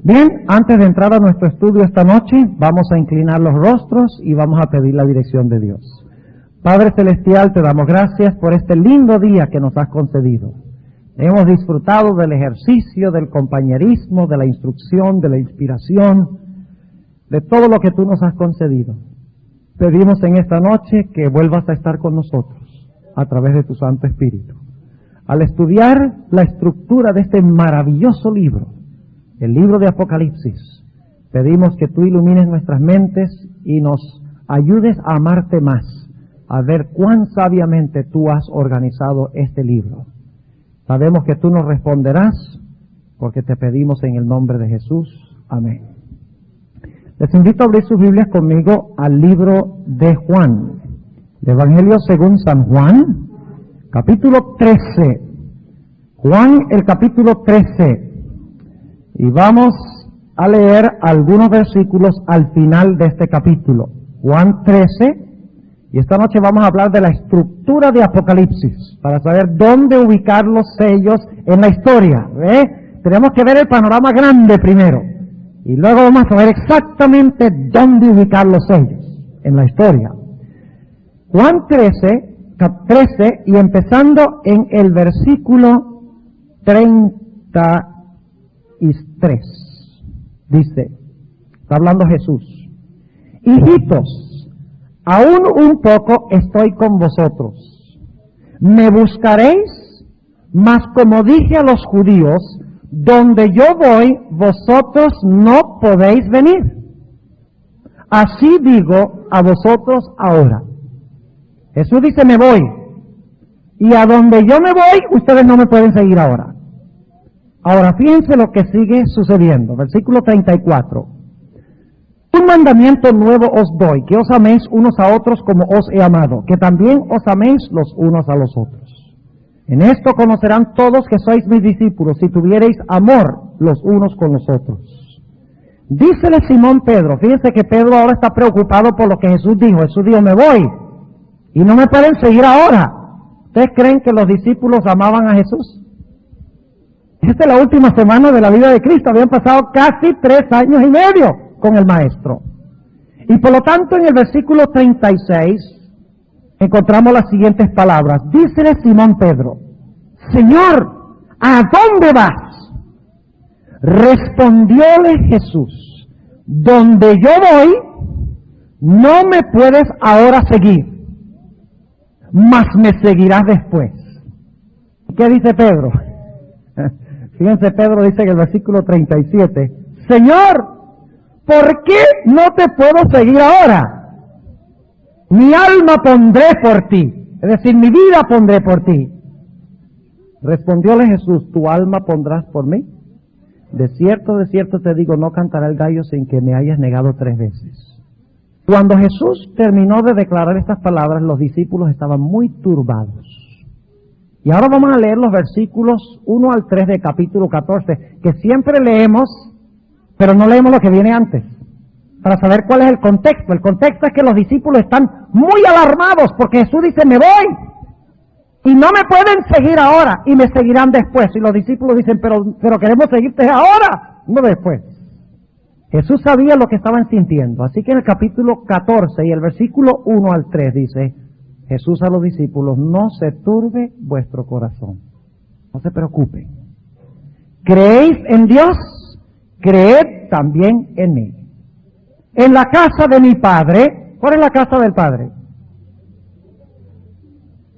Bien, antes de entrar a nuestro estudio esta noche, vamos a inclinar los rostros y vamos a pedir la dirección de Dios. Padre Celestial, te damos gracias por este lindo día que nos has concedido. Hemos disfrutado del ejercicio, del compañerismo, de la instrucción, de la inspiración, de todo lo que tú nos has concedido. Pedimos en esta noche que vuelvas a estar con nosotros a través de tu Santo Espíritu. Al estudiar la estructura de este maravilloso libro, el libro de Apocalipsis, pedimos que tú ilumines nuestras mentes y nos ayudes a amarte más, a ver cuán sabiamente tú has organizado este libro. Sabemos que tú nos responderás porque te pedimos en el nombre de Jesús. Amén. Les invito a abrir sus Biblias conmigo al libro de Juan, el Evangelio según San Juan, capítulo 13. Juan, el capítulo 13. Y vamos a leer algunos versículos al final de este capítulo. Juan 13. Y esta noche vamos a hablar de la estructura de Apocalipsis, para saber dónde ubicar los sellos en la historia. Tenemos que ver el panorama grande primero. Y luego vamos a saber exactamente dónde ubicar los sellos en la historia. Juan 13, y empezando en el versículo 33, dice, está hablando Jesús: hijitos, aún un poco estoy con vosotros. Me buscaréis, mas como dije a los judíos, donde yo voy, vosotros no podéis venir. Así digo a vosotros ahora. Jesús dice, me voy. Y a donde yo me voy, ustedes no me pueden seguir ahora. Ahora, fíjense lo que sigue sucediendo. Versículo 34. Un mandamiento nuevo os doy, que os améis unos a otros como os he amado, que también os améis los unos a los otros. En esto conocerán todos que sois mis discípulos, si tuviereis amor los unos con los otros. Dícele Simón Pedro, fíjense que Pedro ahora está preocupado por lo que Jesús dijo. Jesús dijo, me voy, y no me pueden seguir ahora. ¿Ustedes creen que los discípulos amaban a Jesús? Esta es la última semana de la vida de Cristo, habían pasado casi 3 años y medio con el Maestro. Y por lo tanto en el versículo 36 encontramos las siguientes palabras. Dícele Simón Pedro, Señor, ¿a dónde vas? Respondióle Jesús, donde yo voy, no me puedes ahora seguir, mas me seguirás después. ¿Qué dice Pedro? Fíjense, Pedro dice en el versículo 37, Señor, ¿por qué no te puedo seguir ahora? Mi alma pondré por ti, es decir, mi vida pondré por ti. Respondióle Jesús, ¿tu alma pondrás por mí? De cierto te digo, no cantará el gallo sin que me hayas negado 3 veces. Cuando Jesús terminó de declarar estas palabras, los discípulos estaban muy turbados. Y ahora vamos a leer los versículos 1 al 3 del capítulo 14, que siempre leemos, pero no leemos lo que viene antes, para saber cuál es el contexto. El contexto es que los discípulos están muy alarmados, porque Jesús dice, me voy, y no me pueden seguir ahora, y me seguirán después. Y los discípulos dicen, pero queremos seguirte ahora, no después. Jesús sabía lo que estaban sintiendo, así que en el capítulo 14 y el versículo 1 al 3 dice, Jesús a los discípulos, no se turbe vuestro corazón, no se preocupen. ¿Creéis en Dios? Creed también en mí. En la casa de mi Padre, ¿cuál es la casa del Padre?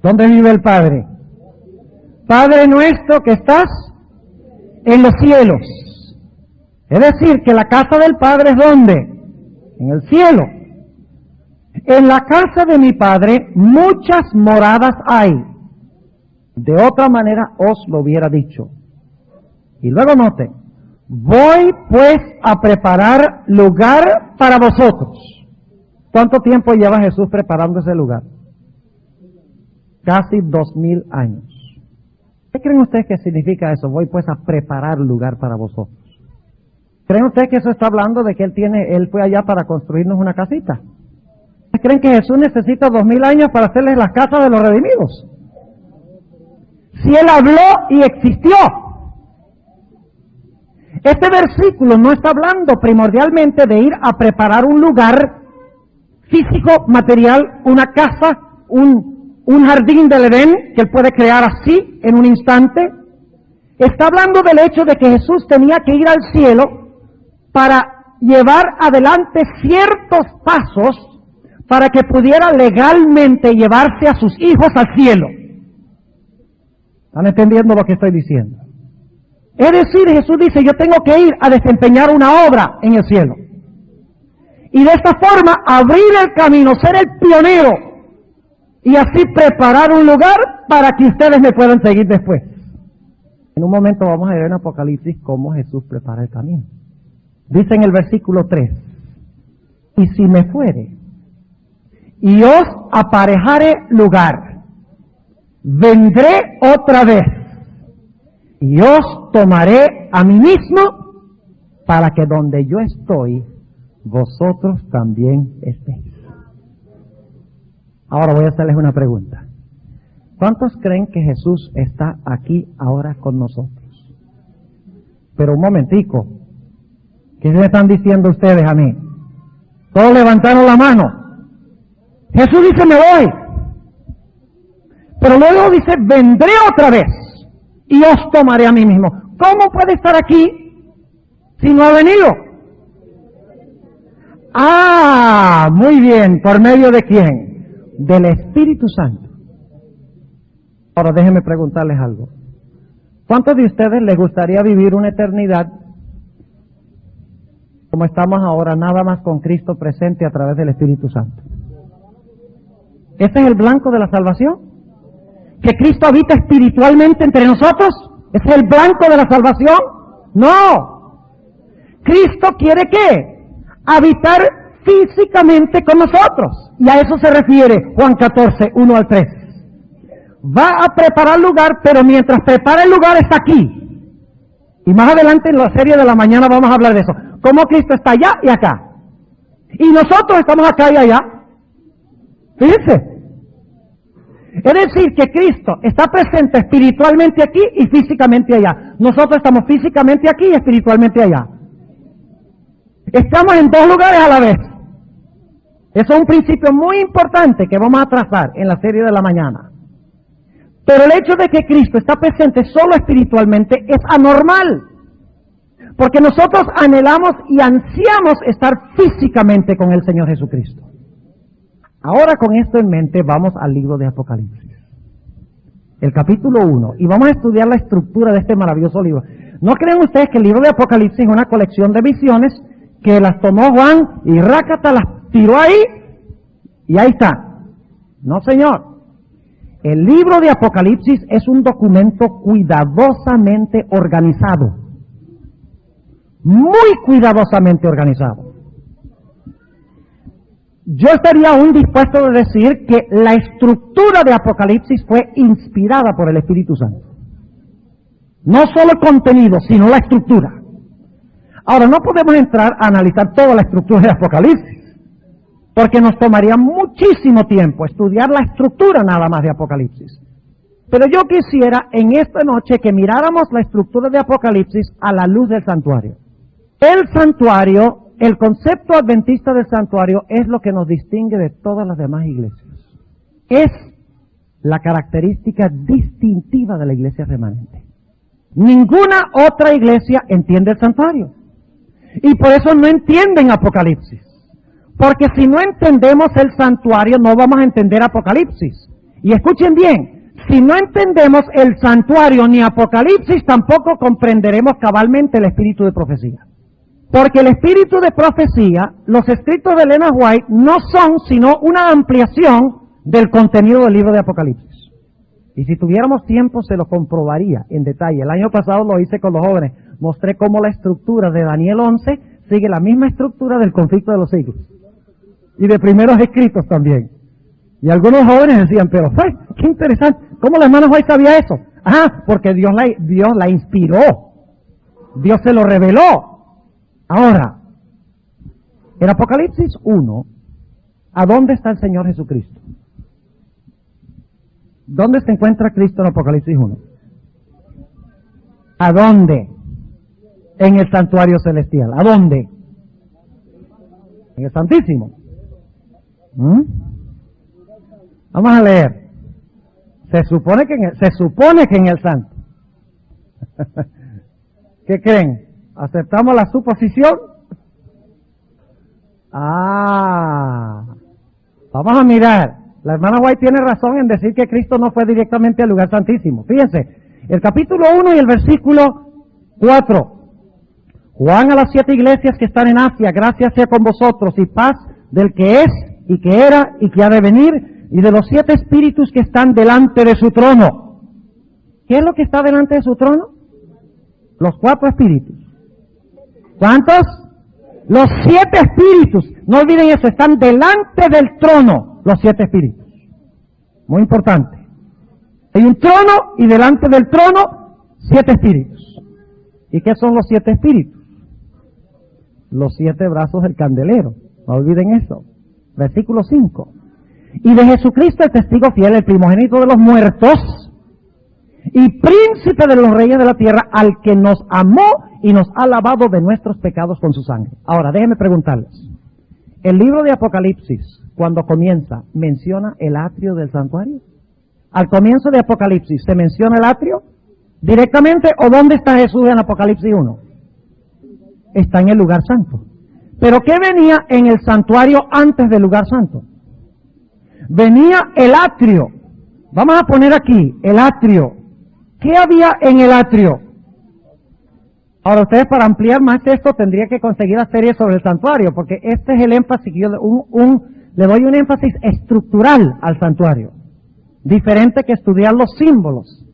¿Dónde vive el Padre? Padre nuestro que estás en los cielos. Es decir, que la casa del Padre es ¿dónde? En el cielo. En la casa de mi Padre muchas moradas hay. De otra manera os lo hubiera dicho. Y luego noten, voy pues a preparar lugar para vosotros. ¿Cuánto tiempo lleva Jesús preparando ese lugar? Casi 2000 años. ¿Qué creen ustedes que significa eso? Voy pues a preparar lugar para vosotros. ¿Creen ustedes que eso está hablando de que Él fue allá para construirnos una casita? ¿Creen que Jesús necesita 2000 años para hacerles las casas de los redimidos? Si Él habló y existió. Este versículo no está hablando primordialmente de ir a preparar un lugar físico, material, una casa, un jardín del Edén que él puede crear así en un instante. Está hablando del hecho de que Jesús tenía que ir al cielo para llevar adelante ciertos pasos para que pudiera legalmente llevarse a sus hijos al cielo. ¿Están entendiendo lo que estoy diciendo? Es decir, Jesús dice, yo tengo que ir a desempeñar una obra en el cielo. Y de esta forma abrir el camino, ser el pionero y así preparar un lugar para que ustedes me puedan seguir después. En un momento vamos a ver en Apocalipsis cómo Jesús prepara el camino. Dice en el versículo 3, y si me fuere y os aparejare lugar, vendré otra vez y os tomaré a mí mismo para que donde yo estoy, vosotros también estéis. Ahora voy a hacerles una pregunta. ¿Cuántos creen que Jesús está aquí ahora con nosotros? Pero un momentico. ¿Qué me están diciendo ustedes a mí? Todos levantaron la mano. Jesús dice, me voy. Pero luego dice, vendré otra vez y os tomaré a mí mismo. ¿Cómo puede estar aquí si no ha venido? Ah, muy bien. ¿Por medio de quién? Del Espíritu Santo. Ahora déjenme preguntarles algo. ¿Cuántos de ustedes les gustaría vivir una eternidad como estamos ahora, nada más con Cristo presente a través del Espíritu Santo? ¿Ese es el blanco de la salvación? ¿Que Cristo habita espiritualmente entre nosotros? ¿Ese es el blanco de la salvación? No. Cristo quiere ¿qué? Habitar físicamente con nosotros. Y a eso se refiere Juan 14, 1 al 3. Va a preparar lugar, pero mientras prepara el lugar está aquí. Y más adelante en la serie de la mañana vamos a hablar de eso. Cómo Cristo está allá y acá. Y nosotros estamos acá y allá. Fíjense. Es decir, que Cristo está presente espiritualmente aquí y físicamente allá. Nosotros estamos físicamente aquí y espiritualmente allá. Estamos en dos lugares a la vez. Eso es un principio muy importante que vamos a trazar en la serie de la mañana. Pero el hecho de que Cristo está presente solo espiritualmente es anormal. Porque nosotros anhelamos y ansiamos estar físicamente con el Señor Jesucristo. Ahora con esto en mente vamos al libro de Apocalipsis. El capítulo 1. Y vamos a estudiar la estructura de este maravilloso libro. ¿No creen ustedes que el libro de Apocalipsis es una colección de visiones que las tomó Juan y rácata las tiró ahí y ahí está? No, señor. El libro de Apocalipsis es un documento cuidadosamente organizado. Muy cuidadosamente organizado. Yo estaría aún dispuesto a decir que la estructura de Apocalipsis fue inspirada por el Espíritu Santo. No solo el contenido, sino la estructura. Ahora, no podemos entrar a analizar toda la estructura de Apocalipsis, porque nos tomaría muchísimo tiempo estudiar la estructura nada más de Apocalipsis. Pero yo quisiera en esta noche que miráramos la estructura de Apocalipsis a la luz del santuario. El santuario, el concepto adventista del santuario es lo que nos distingue de todas las demás iglesias. Es la característica distintiva de la iglesia remanente. Ninguna otra iglesia entiende el santuario. Y por eso no entienden Apocalipsis. Porque si no entendemos el santuario, no vamos a entender Apocalipsis. Y escuchen bien, si no entendemos el santuario ni Apocalipsis, tampoco comprenderemos cabalmente el espíritu de profecía. Porque el espíritu de profecía, los escritos de Elena White, no son sino una ampliación del contenido del libro de Apocalipsis. Y si tuviéramos tiempo se lo comprobaría en detalle. El año pasado lo hice con los jóvenes. Mostré cómo la estructura de Daniel 11 sigue la misma estructura del conflicto de los siglos. Y de primeros escritos también. Y algunos jóvenes decían, pero qué interesante, ¿cómo la hermana White sabía eso? Porque Dios la inspiró. Dios se lo reveló. Ahora, en Apocalipsis 1, ¿a dónde está el Señor Jesucristo? ¿Dónde se encuentra Cristo en Apocalipsis 1? ¿A dónde? En el santuario celestial. ¿A dónde? En el Santísimo. Vamos a leer. Se supone que en el Santo. ¿Qué creen? ¿Aceptamos la suposición? Vamos a mirar. La hermana White tiene razón en decir que Cristo no fue directamente al lugar santísimo. Fíjense, el capítulo 1 y el versículo 4. Juan a las 7 iglesias que están en Asia, gracias sea con vosotros y paz del que es y que era y que ha de venir y de los 7 espíritus que están delante de su trono. ¿Qué es lo que está delante de su trono? Los 4 espíritus. ¿Cuántos? Los 7 espíritus. No olviden eso, están delante del trono los 7 espíritus. Muy importante. Hay un trono y delante del trono 7 espíritus. ¿Y qué son los 7 espíritus? Los 7 brazos del candelero. No olviden eso. Versículo 5. Y de Jesucristo el testigo fiel, el primogénito de los muertos y príncipe de los reyes de la tierra, al que nos amó y nos ha lavado de nuestros pecados con su sangre. Ahora, déjenme preguntarles. El libro de Apocalipsis, cuando comienza, ¿menciona el atrio del santuario? Al comienzo de Apocalipsis, ¿se menciona el atrio directamente o dónde está Jesús en Apocalipsis 1? Está en el lugar santo. ¿Pero qué venía en el santuario antes del lugar santo? Venía el atrio. Vamos a poner aquí, el atrio. ¿Qué había en el atrio? Ahora ustedes, para ampliar más esto, tendría que conseguir la serie sobre el santuario, porque este es el énfasis que yo le doy un énfasis estructural al santuario. Diferente que estudiar los símbolos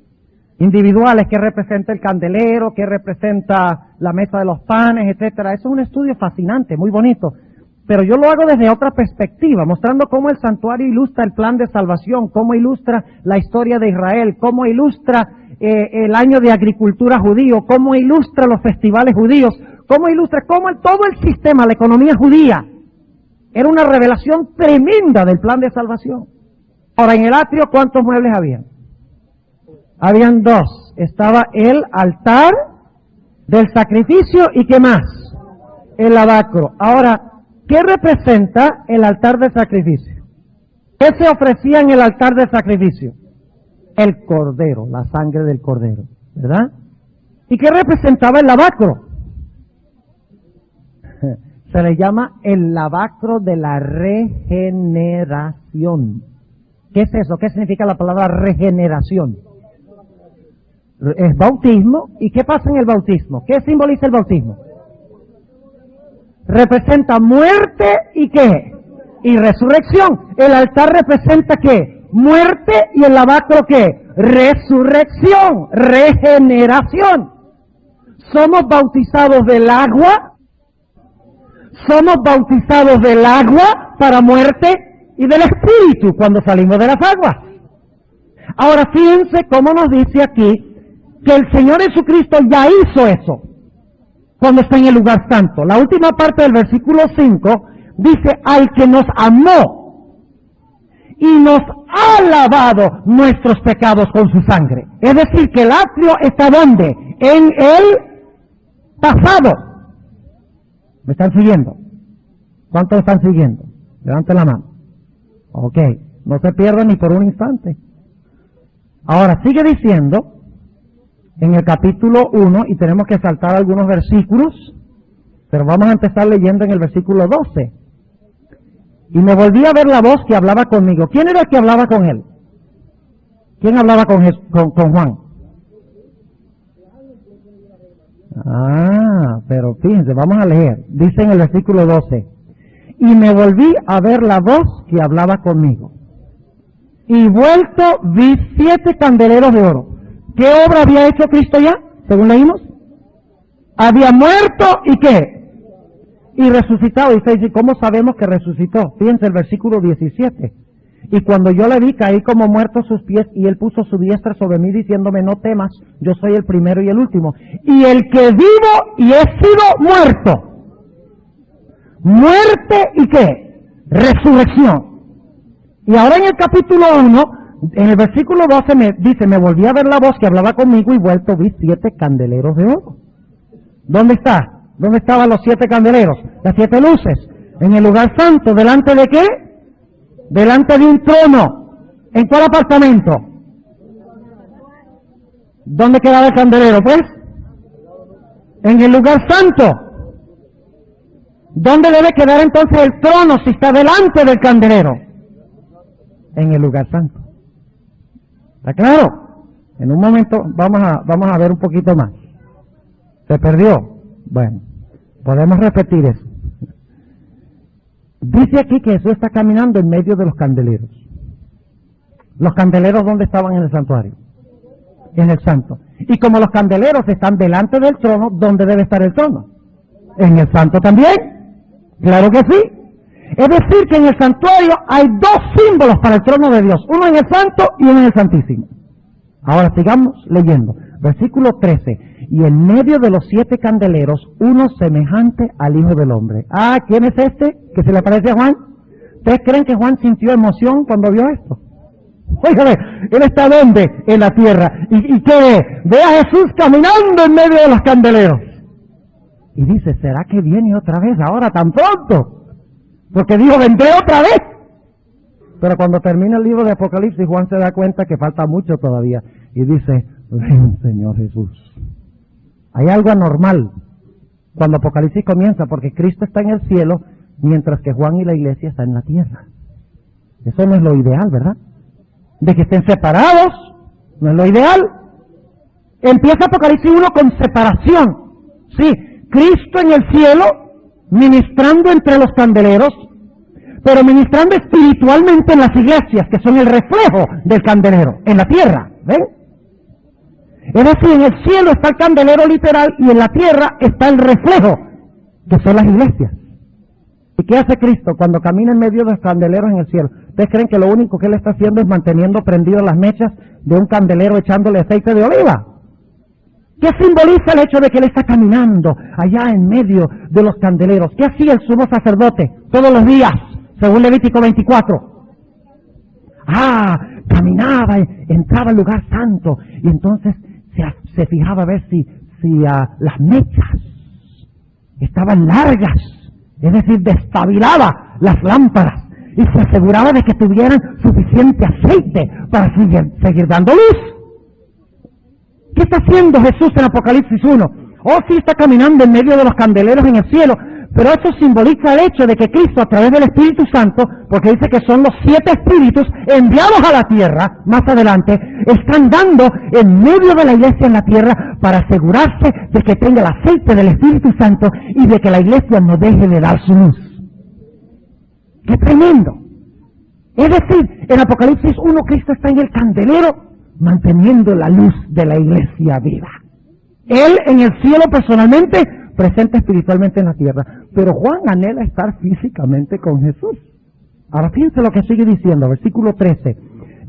individuales, que representa el candelero, que representa la mesa de los panes, etcétera. Eso es un estudio fascinante, muy bonito. Pero yo lo hago desde otra perspectiva, mostrando cómo el santuario ilustra el plan de salvación, cómo ilustra la historia de Israel, cómo ilustra el año de agricultura judío, cómo ilustra los festivales judíos, cómo ilustra cómo todo el sistema, la economía judía, era una revelación tremenda del plan de salvación. Ahora, en el atrio, ¿cuántos muebles habían? Habían 2. Estaba el altar del sacrificio y ¿qué más? El lavacro. Ahora, ¿qué representa el altar del sacrificio? ¿Qué se ofrecía en el altar del sacrificio? El cordero, la sangre del cordero, ¿verdad? ¿Y qué representaba el lavacro? Se le llama el lavacro de la regeneración. ¿Qué es eso? ¿Qué significa la palabra regeneración? Es bautismo. ¿Y qué pasa en el bautismo? ¿Qué simboliza el bautismo? Representa muerte y ¿qué? Y resurrección. El altar representa ¿qué? Muerte y el lavacro ¿qué? Resurrección, regeneración. Somos bautizados del agua. Somos bautizados del agua para muerte y del espíritu cuando salimos de las aguas. Ahora fíjense cómo nos dice aquí que el Señor Jesucristo ya hizo eso cuando está en el lugar santo. La última parte del versículo 5 dice, al que nos amó y nos ha lavado nuestros pecados con su sangre. Es decir, que el atrio está ¿dónde? En el pasado. ¿Me están siguiendo? ¿Cuántos están siguiendo? Levanten la mano. Ok, no se pierdan ni por un instante. Ahora, sigue diciendo en el capítulo 1, y tenemos que saltar algunos versículos, pero vamos a empezar leyendo en el versículo 12. Y me volví a ver la voz que hablaba conmigo. ¿Quién era el que hablaba con él? ¿Quién hablaba con Juan? Pero fíjense, vamos a leer. Dice en el versículo 12. Y me volví a ver la voz que hablaba conmigo. Y vuelto vi 7 candeleros de oro. ¿Qué obra había hecho Cristo ya? Según leímos. Había muerto y ¿qué? Y resucitado. Y se dice, ¿cómo sabemos que resucitó? Fíjense el versículo 17. Y cuando yo le vi, caí como muerto a sus pies, y él puso su diestra sobre mí, diciéndome, no temas, yo soy el primero y el último. Y el que vivo y he sido muerto. Muerte y ¿qué? Resurrección. Y ahora en el capítulo 1, en el versículo 12 me dice, me volví a ver la voz que hablaba conmigo y vuelto vi 7 candeleros de oro. ¿Dónde está? ¿Dónde estaban los 7 candeleros? Las 7 luces. En el lugar santo. ¿Delante de qué? Delante de un trono. ¿En cuál apartamento? ¿Dónde quedaba el candelero, pues? En el lugar santo. ¿Dónde debe quedar entonces el trono si está delante del candelero? En el lugar santo. ¿Está claro? En un momento vamos a ver un poquito más. ¿Se perdió? Bueno, podemos repetir eso. Dice aquí que Jesús está caminando en medio de los candeleros. ¿Los candeleros dónde estaban en el santuario? En el santo. Y como los candeleros están delante del trono, ¿dónde debe estar el trono? En el santo también. Claro que sí. Es decir, que en el santuario hay 2 símbolos para el trono de Dios. Uno en el santo y uno en el santísimo. Ahora sigamos leyendo. Versículo 13. Y en medio de los 7 candeleros, uno semejante al Hijo del Hombre. Ah, ¿quién es este que se le parece a Juan? ¿Ustedes creen que Juan sintió emoción cuando vio esto? Óigame, él está ¿dónde? En la tierra. ¿Y qué ve? Ve a Jesús caminando en medio de los candeleros. Y dice, ¿será que viene otra vez ahora tan pronto? Porque dijo, vendré otra vez. Pero cuando termina el libro de Apocalipsis, Juan se da cuenta que falta mucho todavía. Y dice, ven Señor Jesús. Hay algo anormal cuando Apocalipsis comienza, porque Cristo está en el cielo, mientras que Juan y la iglesia están en la tierra. Eso no es lo ideal, ¿verdad? De que estén separados, no es lo ideal. Empieza Apocalipsis 1 con separación. Sí, Cristo en el cielo, ministrando entre los candeleros, pero ministrando espiritualmente en las iglesias, que son el reflejo del candelero, en la tierra, ¿ven? Es decir, en el cielo está el candelero literal y en la tierra está el reflejo, que son las iglesias. ¿Y qué hace Cristo cuando camina en medio de los candeleros en el cielo? ¿Ustedes creen que lo único que Él está haciendo es manteniendo prendidas las mechas de un candelero echándole aceite de oliva? ¿Qué simboliza el hecho de que Él está caminando allá en medio de los candeleros? ¿Qué hacía el sumo sacerdote todos los días, según Levítico 24? Caminaba, entraba al lugar santo y entonces se fijaba a ver si las mechas estaban largas, es decir, destabilaba las lámparas y se aseguraba de que tuvieran suficiente aceite para seguir dando luz. ¿Qué está haciendo Jesús en Apocalipsis 1? Sí está caminando en medio de los candeleros en el cielo, pero eso simboliza el hecho de que Cristo, a través del Espíritu Santo, porque dice que son los 7 espíritus enviados a la tierra, más adelante, están dando en medio de la iglesia en la tierra para asegurarse de que tenga el aceite del Espíritu Santo y de que la iglesia no deje de dar su luz. ¡Qué tremendo! Es decir, en Apocalipsis 1 Cristo está en el candelero manteniendo la luz de la iglesia viva. Él en el cielo personalmente, presente espiritualmente en la tierra. Pero Juan anhela estar físicamente con Jesús. Ahora fíjense lo que sigue diciendo, versículo 13.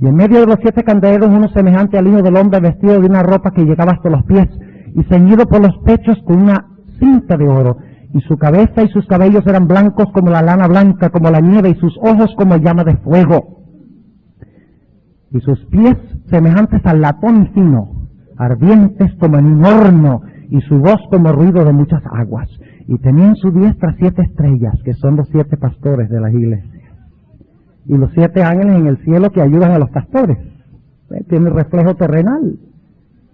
Y en medio de los 7 candeleros, uno semejante al Hijo del Hombre, vestido de una ropa que llegaba hasta los pies y ceñido por los pechos con una cinta de oro. Y su cabeza y sus cabellos eran blancos como la lana blanca, como la nieve, y sus ojos como llama de fuego. Y sus pies semejantes al latón fino, ardientes como en un horno, y su voz como ruido de muchas aguas. Y tenía en su diestra 7 estrellas, que son los 7 pastores de las iglesias. Y los 7 ángeles en el cielo que ayudan a los pastores. Tiene reflejo terrenal.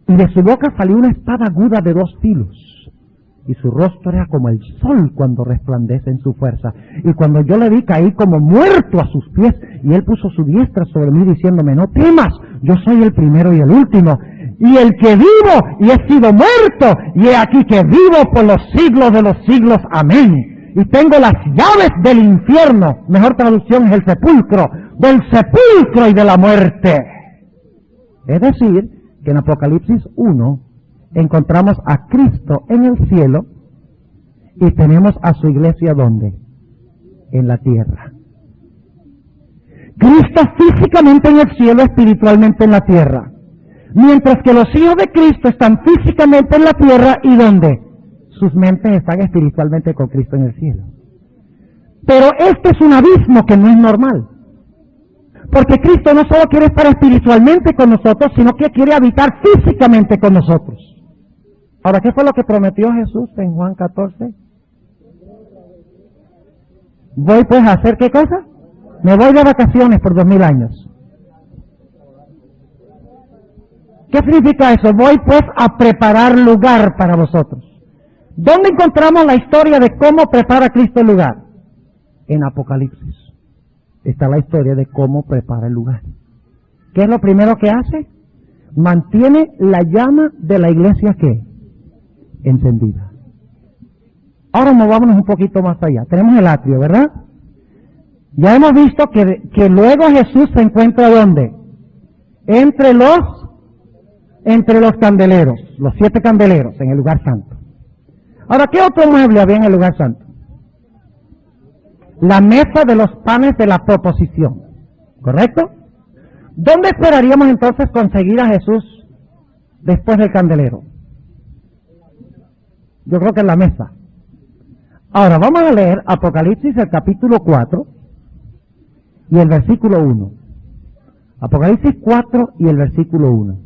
Y de su boca salió una espada aguda de 2 filos. Y su rostro era como el sol cuando resplandece en su fuerza. Y cuando yo le vi, caí como muerto a sus pies. Y él puso su diestra sobre mí diciéndome, no temas, yo soy el primero y el último. Y el que vivo y he sido muerto. Y he aquí que vivo por los siglos de los siglos. Amén. Y tengo las llaves del infierno. Mejor traducción es el sepulcro. Del sepulcro y de la muerte. Es decir, que en Apocalipsis 1... encontramos a Cristo en el cielo y tenemos a su iglesia ¿dónde? En la tierra. Cristo físicamente en el cielo, espiritualmente en la tierra. Mientras que los hijos de Cristo están físicamente en la tierra y ¿dónde? Sus mentes están espiritualmente con Cristo en el cielo. Pero este es un abismo que no es normal. Porque Cristo no solo quiere estar espiritualmente con nosotros, sino que quiere habitar físicamente con nosotros. Ahora, ¿qué fue lo que prometió Jesús en Juan 14? Voy pues a hacer ¿qué cosa? Me voy de vacaciones por 2000 años. ¿Qué significa eso? Voy pues a preparar lugar para vosotros. ¿Dónde encontramos la historia de cómo prepara Cristo el lugar? En Apocalipsis. Está la historia de cómo prepara el lugar. ¿Qué es lo primero que hace? Mantiene la llama de la iglesia ¿qué? Encendida. Ahora movámonos un poquito más allá. Tenemos el atrio, ¿verdad? Ya hemos visto que luego Jesús se encuentra ¿dónde? Entre los candeleros, los 7 candeleros en el lugar santo. Ahora, ¿qué otro mueble había en el lugar santo? La mesa de los panes de la proposición, ¿correcto? ¿Dónde esperaríamos entonces conseguir a Jesús después del candelero? Yo creo que en la mesa. Ahora, vamos a leer Apocalipsis, el capítulo 4 y el versículo 1. Apocalipsis 4 y el versículo 1.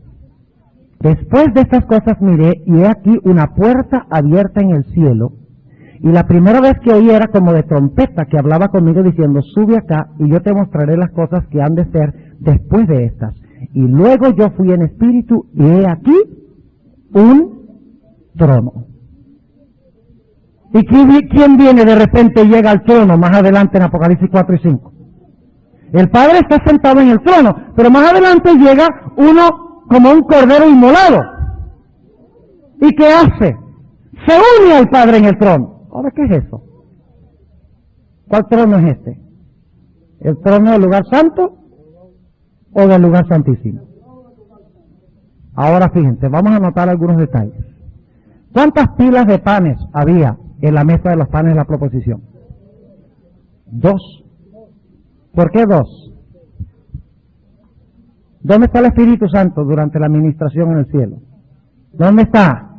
Después de estas cosas miré, y he aquí una puerta abierta en el cielo, y la primera vez que oí era como de trompeta que hablaba conmigo diciendo, sube acá, y yo te mostraré las cosas que han de ser después de estas. Y luego yo fui en espíritu, y he aquí un trono. ¿Y quién viene de repente y llega al trono más adelante en Apocalipsis 4 y 5? El Padre está sentado en el trono, pero más adelante llega uno como un cordero inmolado. ¿Y qué hace? Se une al Padre en el trono. Ahora, ¿qué es eso? ¿Cuál trono es este? ¿El trono del lugar santo o del lugar santísimo? Ahora fíjense, vamos a anotar algunos detalles. ¿Cuántas pilas de panes había en la mesa de los panes de la proposición? 2. ¿Por qué 2? ¿Dónde está el Espíritu Santo durante la administración en el cielo? ¿Dónde está?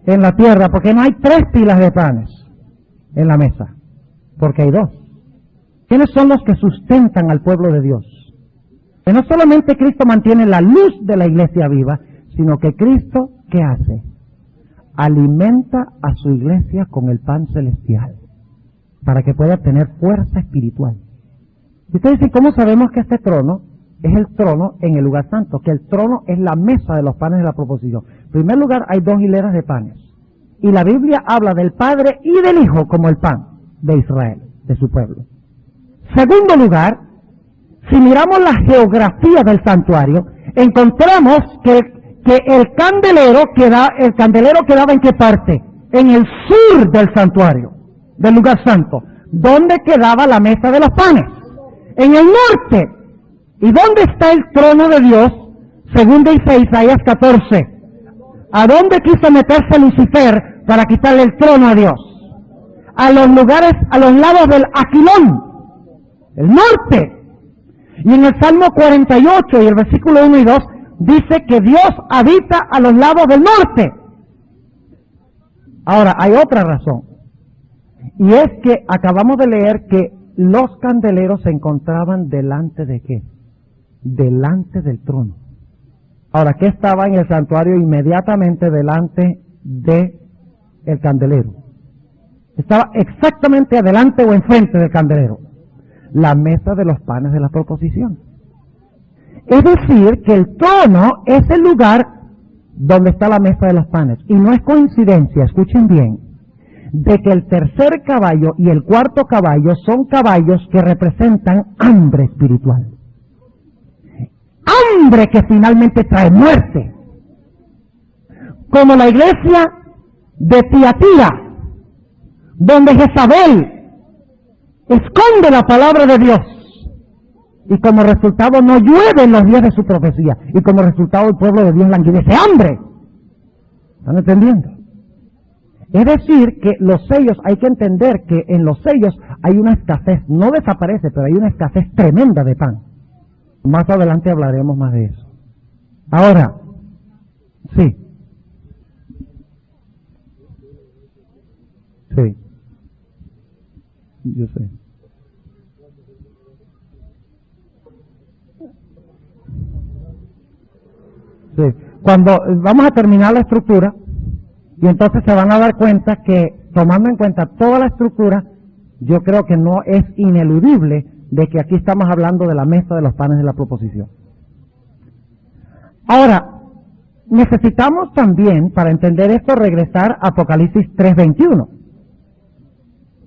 En la tierra, porque no hay 3 pilas de panes en la mesa, porque hay 2. ¿Quiénes son los que sustentan al pueblo de Dios? Que no solamente Cristo mantiene la luz de la iglesia viva, sino que Cristo, ¿qué hace? Alimenta a su iglesia con el pan celestial, para que pueda tener fuerza espiritual. Y ustedes dicen, ¿cómo sabemos que este trono es el trono en el lugar santo? Que el trono es la mesa de los panes de la proposición. En primer lugar, hay 2 hileras de panes. Y la Biblia habla del Padre y del Hijo como el pan de Israel, de su pueblo. Segundo lugar, si miramos la geografía del santuario, encontramos que el candelero quedaba ¿en qué parte? En el sur del santuario, del lugar santo. ¿Dónde quedaba la mesa de los panes? En el norte. ¿Y dónde está el trono de Dios? Según dice Isaías 14. ¿A dónde quiso meterse Lucifer para quitarle el trono a Dios? A los lados del Aquilón, el norte. Y en el Salmo 48 y el versículo 1 y 2 dice que Dios habita a los lados del norte. Ahora, hay otra razón. Y es que acabamos de leer que los candeleros se encontraban delante de ¿qué? Delante del trono. Ahora, ¿qué estaba en el santuario inmediatamente delante de el candelero? Estaba exactamente adelante o enfrente del candelero. La mesa de los panes de la proposición. Es decir, que el trono es el lugar donde está la mesa de los panes. Y no es coincidencia, escuchen bien, de que el tercer caballo y el cuarto caballo son caballos que representan hambre espiritual. Hambre que finalmente trae muerte. Como la iglesia de Tiatira, donde Jezabel esconde la palabra de Dios y como resultado no llueve en los días de su profecía y como resultado el pueblo de Dios languidece hambre. ¿Están entendiendo? Es decir, que los sellos, hay que entender que en los sellos hay una escasez, no desaparece, pero hay una escasez tremenda de pan. Más adelante hablaremos más de eso. Ahora, sí. Sí. Yo sé. Sí. Cuando vamos a terminar la estructura, Y entonces se van a dar cuenta que, tomando en cuenta toda la estructura, yo creo que no es ineludible de que aquí estamos hablando de la mesa de los panes de la proposición. Ahora, necesitamos también, para entender esto, regresar a Apocalipsis 3:21.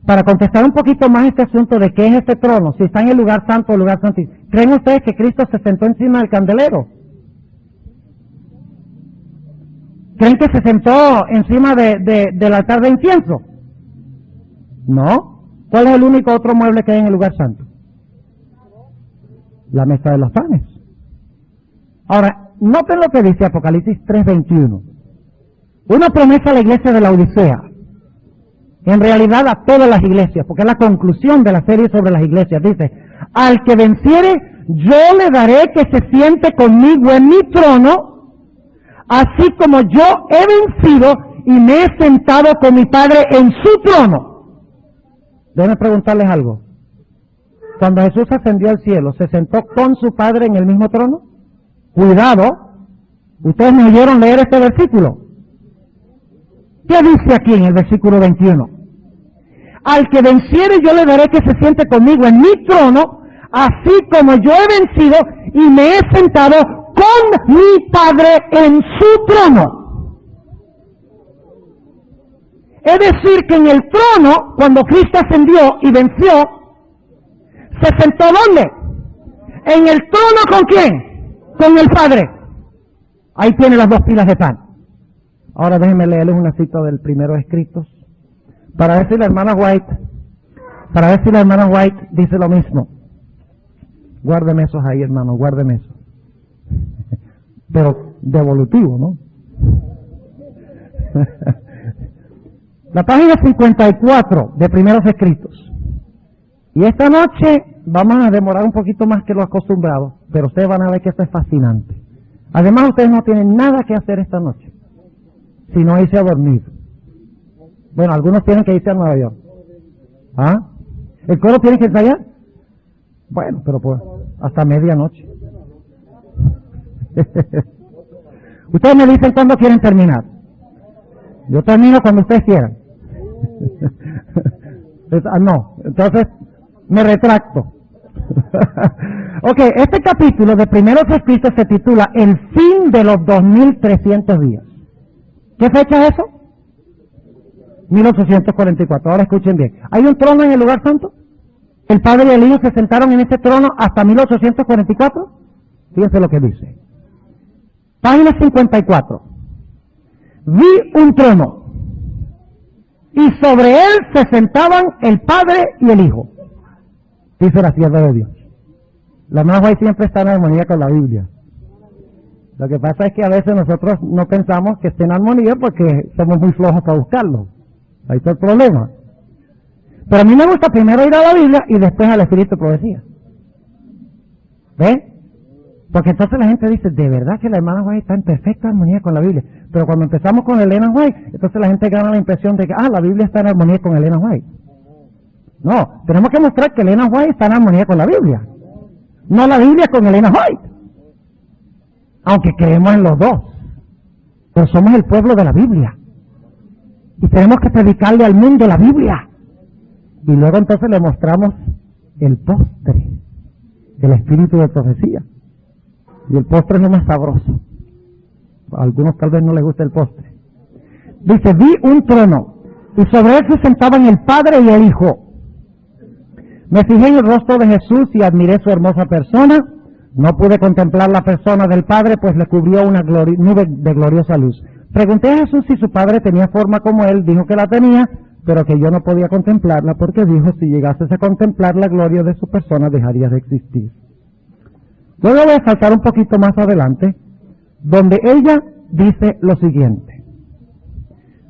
Para contestar un poquito más este asunto de qué es este trono, si está en el lugar santo o el lugar santísimo. ¿Creen ustedes que Cristo se sentó encima del candelero? ¿Creen que se sentó encima del altar de incienso? No. ¿Cuál es el único otro mueble que hay en el lugar santo? La mesa de los panes. Ahora, noten lo que dice Apocalipsis 3:21. Una promesa a la iglesia de la Odisea. En realidad a todas las iglesias, porque es la conclusión de la serie sobre las iglesias. Dice, al que venciere, yo le daré que se siente conmigo en mi trono, así como yo he vencido y me he sentado con mi Padre en su trono. Déjenme preguntarles algo. Cuando Jesús ascendió al cielo, ¿se sentó con su Padre en el mismo trono? Cuidado, ustedes me oyeron leer este versículo. ¿Qué dice aquí en el versículo 21? Al que venciere yo le daré que se siente conmigo en mi trono, así como yo he vencido y me he sentado con mi Padre en su trono. Es decir, que en el trono, cuando Cristo ascendió y venció, ¿se sentó dónde? En el trono, ¿con quién? Con el Padre. Ahí tiene las dos pilas de pan. Ahora déjenme leerles una cita del primero escritos, para ver si la hermana White dice lo mismo. Guárdeme esos ahí, hermano, guárdeme eso. Pero devolutivo, ¿no? La página 54 de primeros escritos. Y esta noche vamos a demorar un poquito más que lo acostumbrado, pero ustedes van a ver que esto es fascinante. Además, ustedes no tienen nada que hacer esta noche, sino irse a dormir. Bueno, algunos tienen que irse a Nueva York. ¿Ah? ¿El coro tiene que ensayar? Bueno, pero pues hasta medianoche. Ustedes me dicen cuándo quieren terminar. Yo termino cuando ustedes quieran. No, entonces me retracto. Ok, este capítulo de Primeros Escritos se titula El fin de los 2300 días. ¿Qué fecha es eso? 1844. Ahora escuchen bien. ¿Hay un trono en el lugar santo? ¿El Padre y el Hijo se sentaron en este trono hasta 1844? Fíjense lo que dice. Página 54. Vi un trono, y sobre él se sentaban el Padre y el Hijo. Dice la sierva de Dios. La hermana White siempre está en armonía con la Biblia. Lo que pasa es que a veces nosotros no pensamos que esté en armonía porque somos muy flojos para buscarlo. Ahí está el problema. Pero a mí me gusta primero ir a la Biblia y después al Espíritu de Profecía. ¿Ve? Porque entonces la gente dice, de verdad que la hermana White está en perfecta armonía con la Biblia. Pero cuando empezamos con Elena White, entonces la gente gana la impresión de que, la Biblia está en armonía con Elena White. No, tenemos que mostrar que Elena White está en armonía con la Biblia. No la Biblia con Elena White. Aunque creemos en los dos. Pero somos el pueblo de la Biblia. Y tenemos que predicarle al mundo la Biblia. Y luego entonces le mostramos el postre del Espíritu de Profecía. Y el postre es lo más sabroso. A algunos tal vez no les gusta el postre. Dice, vi un trono, y sobre él se sentaban el Padre y el Hijo. Me fijé en el rostro de Jesús y admiré su hermosa persona. No pude contemplar la persona del Padre, pues le cubrió una nube de gloriosa luz. Pregunté a Jesús si su Padre tenía forma como él. Dijo que la tenía, pero que yo no podía contemplarla, porque dijo, si llegases a contemplar la gloria de su persona, dejarías de existir. Luego voy a saltar un poquito más adelante, donde ella dice lo siguiente.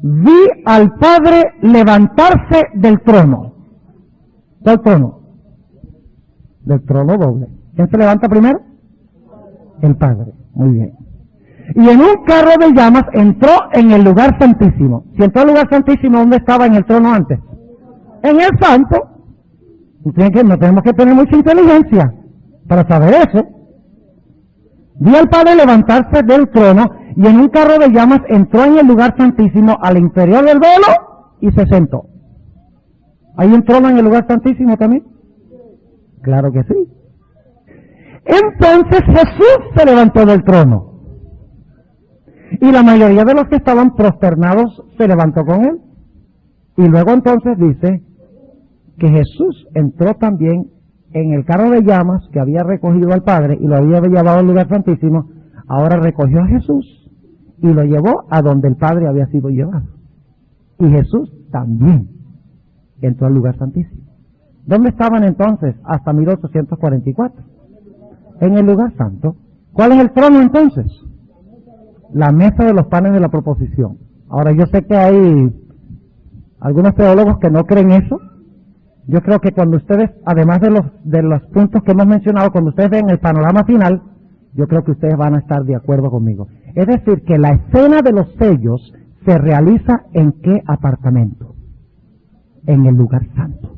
Vi al Padre levantarse del trono. ¿Del trono? Del trono doble. ¿Quién se levanta primero? El Padre. Muy bien. Y en un carro de llamas entró en el lugar santísimo. Si entró al lugar santísimo, ¿dónde estaba en el trono antes? En el santo. No tenemos que tener mucha inteligencia para saber eso. Vi al Padre levantarse del trono y en un carro de llamas entró en el lugar santísimo al interior del velo y se sentó. ¿Hay un trono en el lugar santísimo también? Claro que sí. Entonces Jesús se levantó del trono. Y la mayoría de los que estaban prosternados se levantó con él. Y luego entonces dice que Jesús entró también en el carro de llamas que había recogido al Padre y lo había llevado al lugar santísimo. Ahora recogió a Jesús y lo llevó a donde el Padre había sido llevado. Y Jesús también entró al lugar santísimo. ¿Dónde estaban entonces hasta 1844? En el lugar santo. ¿Cuál es el trono entonces? La mesa de los panes de la proposición. Ahora yo sé que hay algunos teólogos que no creen eso. Yo creo que cuando ustedes, además de los puntos que hemos mencionado, cuando ustedes ven el panorama final, yo creo que ustedes van a estar de acuerdo conmigo. Es decir, que la escena de los sellos se realiza ¿en qué apartamento? En el lugar santo.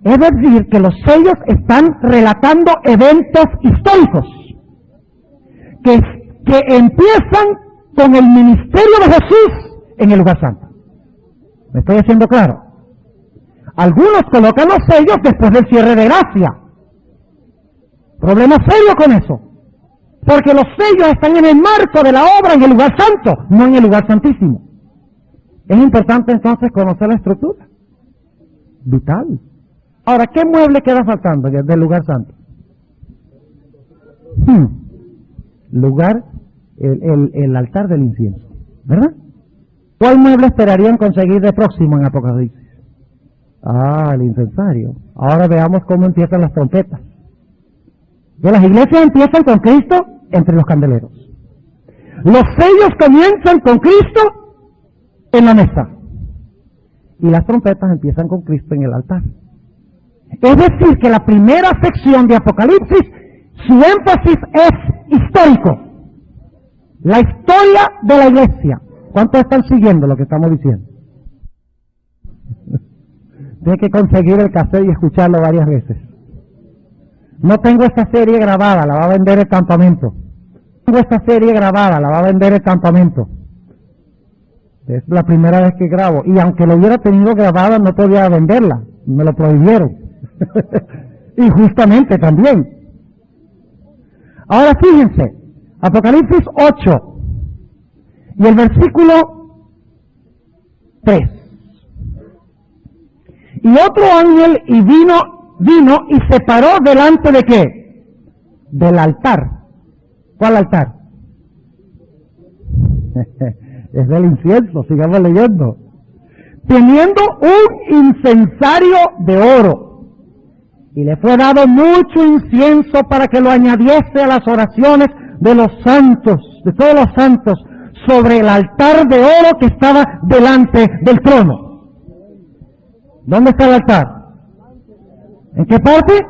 Es decir, que los sellos están relatando eventos históricos que empiezan con el ministerio de Jesús en el lugar santo. ¿Me estoy haciendo claro? Algunos colocan los sellos después del cierre de gracia. Problema serio con eso. Porque los sellos están en el marco de la obra en el lugar santo, no en el lugar santísimo. Es importante entonces conocer la estructura. Vital. Ahora, ¿qué mueble queda faltando del lugar santo? El altar del incienso, ¿verdad? ¿Cuál mueble esperarían conseguir de próximo en Apocalipsis? El incensario. Ahora veamos cómo empiezan las trompetas. Las iglesias empiezan con Cristo entre los candeleros. Los sellos comienzan con Cristo en la mesa. Y las trompetas empiezan con Cristo en el altar. Es decir, que la primera sección de Apocalipsis, su énfasis es histórico. La historia de la iglesia. ¿Cuántos están siguiendo lo que estamos diciendo? Tiene que conseguir el cassette y escucharlo varias veces. No tengo esta serie grabada, la va a vender el campamento. Tengo esta serie grabada, la va a vender el campamento. Es la primera vez que grabo. Y aunque lo hubiera tenido grabada, no podía venderla. Me lo prohibieron. Y justamente también. Ahora fíjense, Apocalipsis 8 y el versículo 3. Y otro ángel y vino y se paró delante de ¿qué? Del altar. ¿Cuál altar? Es del incienso, sigamos leyendo. Teniendo un incensario de oro. Y le fue dado mucho incienso para que lo añadiese a las oraciones de los santos, de todos los santos, sobre el altar de oro que estaba delante del trono. ¿Dónde está el altar? ¿En qué parte?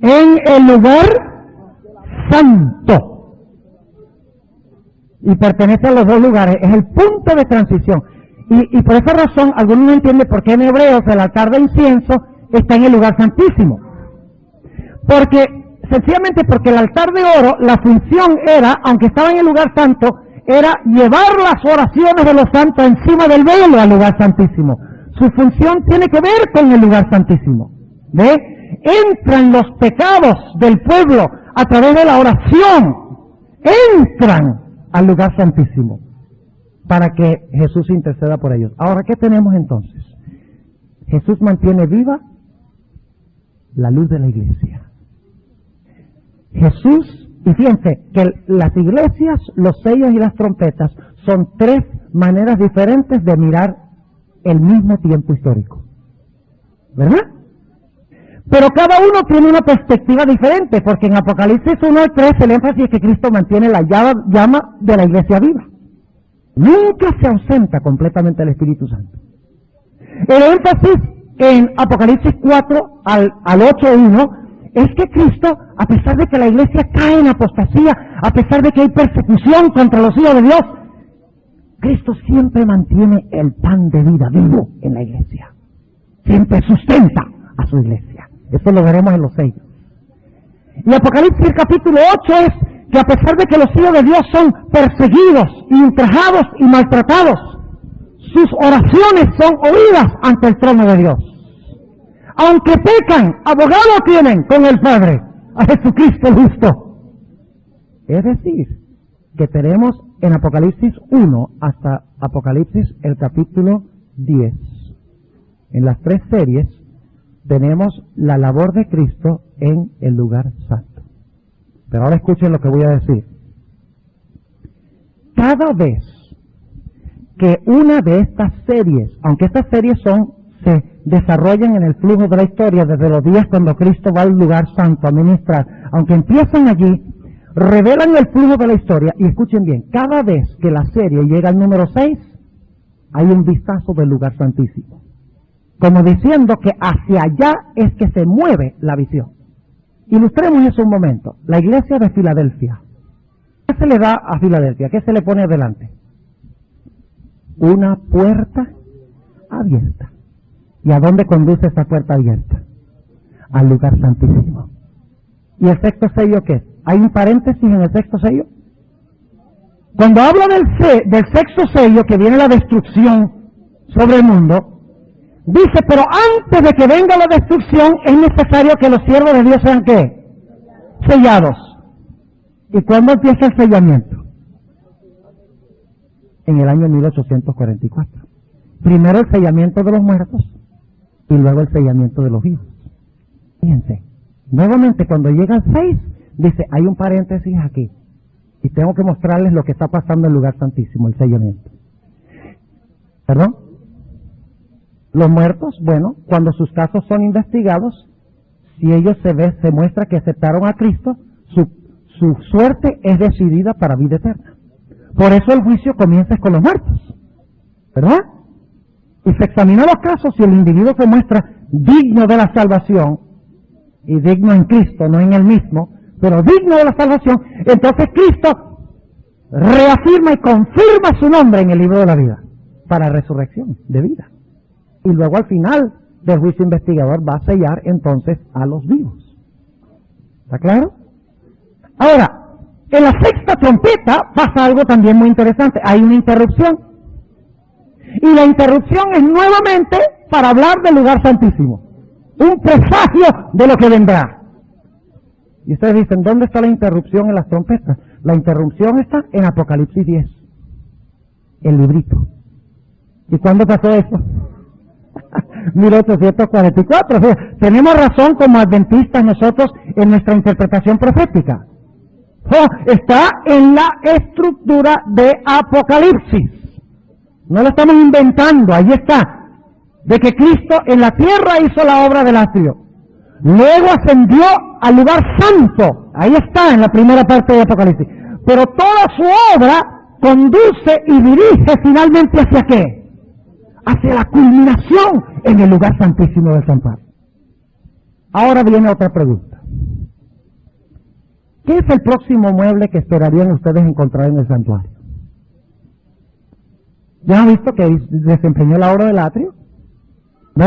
En el lugar santo. Y pertenece a los dos lugares. Es el punto de transición. Y por esa razón, algunos no entienden por qué en Hebreos el altar de incienso está en el lugar santísimo. Sencillamente porque el altar de oro, la función era, aunque estaba en el lugar santo, era llevar las oraciones de los santos encima del velo al lugar santísimo. Su función tiene que ver con el lugar santísimo. ¿Ve? Entran los pecados del pueblo a través de la oración. Entran al lugar santísimo para que Jesús interceda por ellos. Ahora, ¿qué tenemos entonces? Jesús mantiene viva la luz de la iglesia. Jesús, y fíjense que las iglesias, los sellos y las trompetas son tres maneras diferentes de mirar el mismo tiempo histórico. ¿Verdad? Pero cada uno tiene una perspectiva diferente, porque en Apocalipsis 1 al 3 el énfasis es que Cristo mantiene la llama de la iglesia viva. Nunca se ausenta completamente el Espíritu Santo. El énfasis en Apocalipsis 4 al 8:1 es que Cristo, a pesar de que la iglesia cae en apostasía, a pesar de que hay persecución contra los hijos de Dios, Cristo siempre mantiene el pan de vida vivo en la iglesia. Siempre sustenta a su iglesia. Eso lo veremos en los sellos. Y Apocalipsis capítulo 8 es que a pesar de que los hijos de Dios son perseguidos, y ultrajados y maltratados, sus oraciones son oídas ante el trono de Dios. Aunque pecan, abogado tienen con el Padre, a Jesucristo el justo. Es decir, que tenemos en Apocalipsis 1 hasta Apocalipsis el capítulo 10. En las 3 series tenemos la labor de Cristo en el lugar santo. Pero ahora escuchen lo que voy a decir. Cada vez que una de estas series, aunque estas series se desarrollan en el flujo de la historia desde los días cuando Cristo va al lugar santo a ministrar, aunque empiezan allí, revelan el flujo de la historia, y escuchen bien, cada vez que la serie llega al número 6, hay un vistazo del lugar santísimo, como diciendo que hacia allá es que se mueve la visión. Ilustremos eso un momento. La iglesia de Filadelfia, ¿qué se le da a Filadelfia? ¿Qué se le pone adelante? Una puerta abierta. ¿Y a dónde conduce esa puerta abierta? Al lugar santísimo. ¿Y el sexto sello qué es? ¿Hay un paréntesis en el sexto sello? Cuando habla del sexto sello, que viene la destrucción sobre el mundo, dice, pero antes de que venga la destrucción, es necesario que los siervos de Dios sean ¿qué? Sellados. ¿Y cuándo empieza el sellamiento? En el año 1844. Primero el sellamiento de los muertos y luego el sellamiento de los vivos. Fíjense, nuevamente cuando llega el 6, dice, hay un paréntesis aquí. Y tengo que mostrarles lo que está pasando en el lugar santísimo, el sellamiento. ¿Perdón? Los muertos, bueno, cuando sus casos son investigados, si ellos se muestra que aceptaron a Cristo, su suerte es decidida para vida eterna. Por eso el juicio comienza con los muertos, ¿verdad? Y se examina los casos, si el individuo se muestra digno de la salvación, y digno en Cristo, no en él mismo, pero digno de la salvación, entonces Cristo reafirma y confirma su nombre en el libro de la vida, para resurrección de vida. Y luego al final del juicio investigador va a sellar entonces a los vivos. ¿Está claro? Ahora, en la sexta trompeta pasa algo también muy interesante. Hay una interrupción. Y la interrupción es nuevamente para hablar del lugar santísimo. Un presagio de lo que vendrá. Y ustedes dicen, ¿dónde está la interrupción en las trompetas? La interrupción está en Apocalipsis 10. El librito. ¿Y cuándo pasó eso? 1844. O sea, tenemos razón como adventistas nosotros en nuestra interpretación profética. Está en la estructura de Apocalipsis. No lo estamos inventando, ahí está. De que Cristo en la tierra hizo la obra del atrio. Luego ascendió al lugar santo. Ahí está en la primera parte de Apocalipsis. Pero toda su obra conduce y dirige finalmente ¿hacia qué? Hacia la culminación en el lugar santísimo del santuario. Ahora viene otra pregunta. ¿Qué es el próximo mueble que esperarían ustedes encontrar en el santuario? ¿Ya han visto que desempeñó la obra del atrio? ¿No?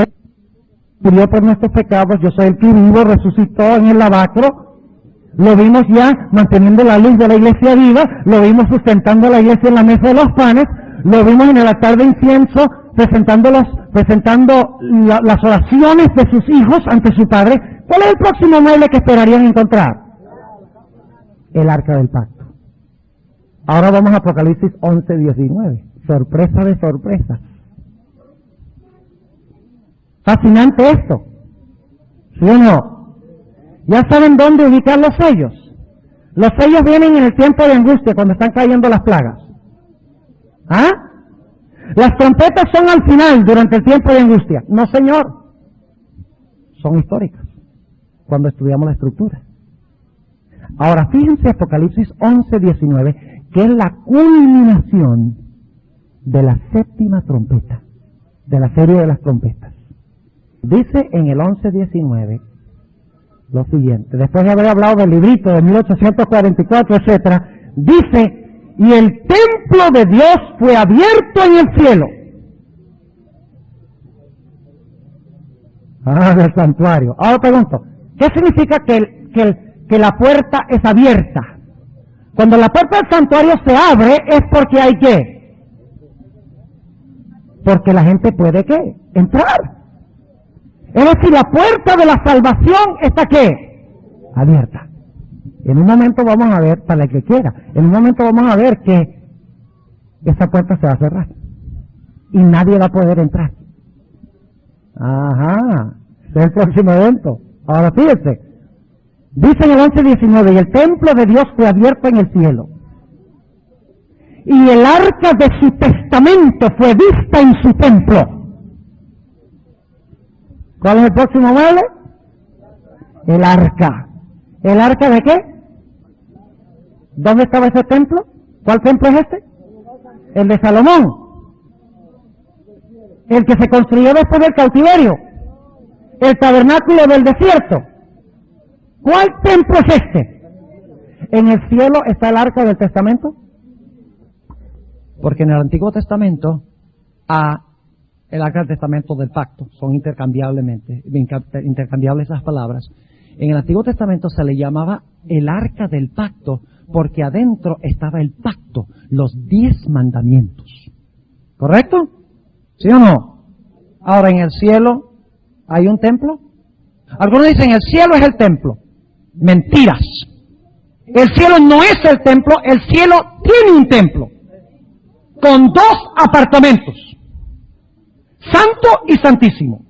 Murió por nuestros pecados, yo soy el que vivo, resucitó en el lavacro. Lo vimos ya manteniendo la luz de la iglesia viva, lo vimos sustentando a la iglesia en la mesa de los panes, lo vimos en el altar de incienso, presentando las oraciones de sus hijos ante su padre. ¿Cuál es el próximo mueble que esperarían encontrar? El arca del pacto. Ahora vamos a Apocalipsis 11:19. Sorpresa de sorpresas. Fascinante esto. ¿Sí o no? Ya saben dónde ubicar los sellos. Los sellos vienen en el tiempo de angustia, cuando están cayendo las plagas. ¿Ah? Las trompetas son al final, durante el tiempo de angustia. No, señor. Son históricas, cuando estudiamos la estructura. Ahora, fíjense Apocalipsis 11:19, que es la culminación de la séptima trompeta, de la serie de las trompetas. Dice en el 11:19 lo siguiente, después de haber hablado del librito de 1844, etcétera, dice, y el templo de Dios fue abierto en el cielo. Del santuario. Ahora pregunto, ¿qué significa que la puerta es abierta? Cuando la puerta del santuario se abre es porque hay ¿qué? Porque la gente puede ¿qué? Entrar. Es decir, la puerta de la salvación está ¿qué? Abierta. En un momento vamos a ver, para el que quiera, en un momento vamos a ver que esa puerta se va a cerrar y nadie va a poder entrar. Ajá, ese es el próximo evento. Ahora fíjense, dice en el 11:19, y el templo de Dios fue abierto en el cielo, y el arca de su testamento fue vista en su templo. ¿Cuál es el próximo mueble? El arca. ¿El arca de qué? ¿Dónde estaba ese templo? ¿Cuál templo es este? El de Salomón. El que se construyó después del cautiverio. El tabernáculo del desierto. ¿Cuál templo es este? ¿En el cielo está el arca del testamento? Porque en el Antiguo Testamento el arca del testamento del pacto son intercambiables las palabras. En el Antiguo Testamento se le llamaba el arca del pacto porque adentro estaba el pacto, los 10 mandamientos. ¿Correcto? ¿Sí o no? Ahora, en el cielo hay un templo. Algunos dicen el cielo es el templo. Mentiras. El cielo no es el templo, el cielo tiene un templo con 2 apartamentos, santo y santísimo.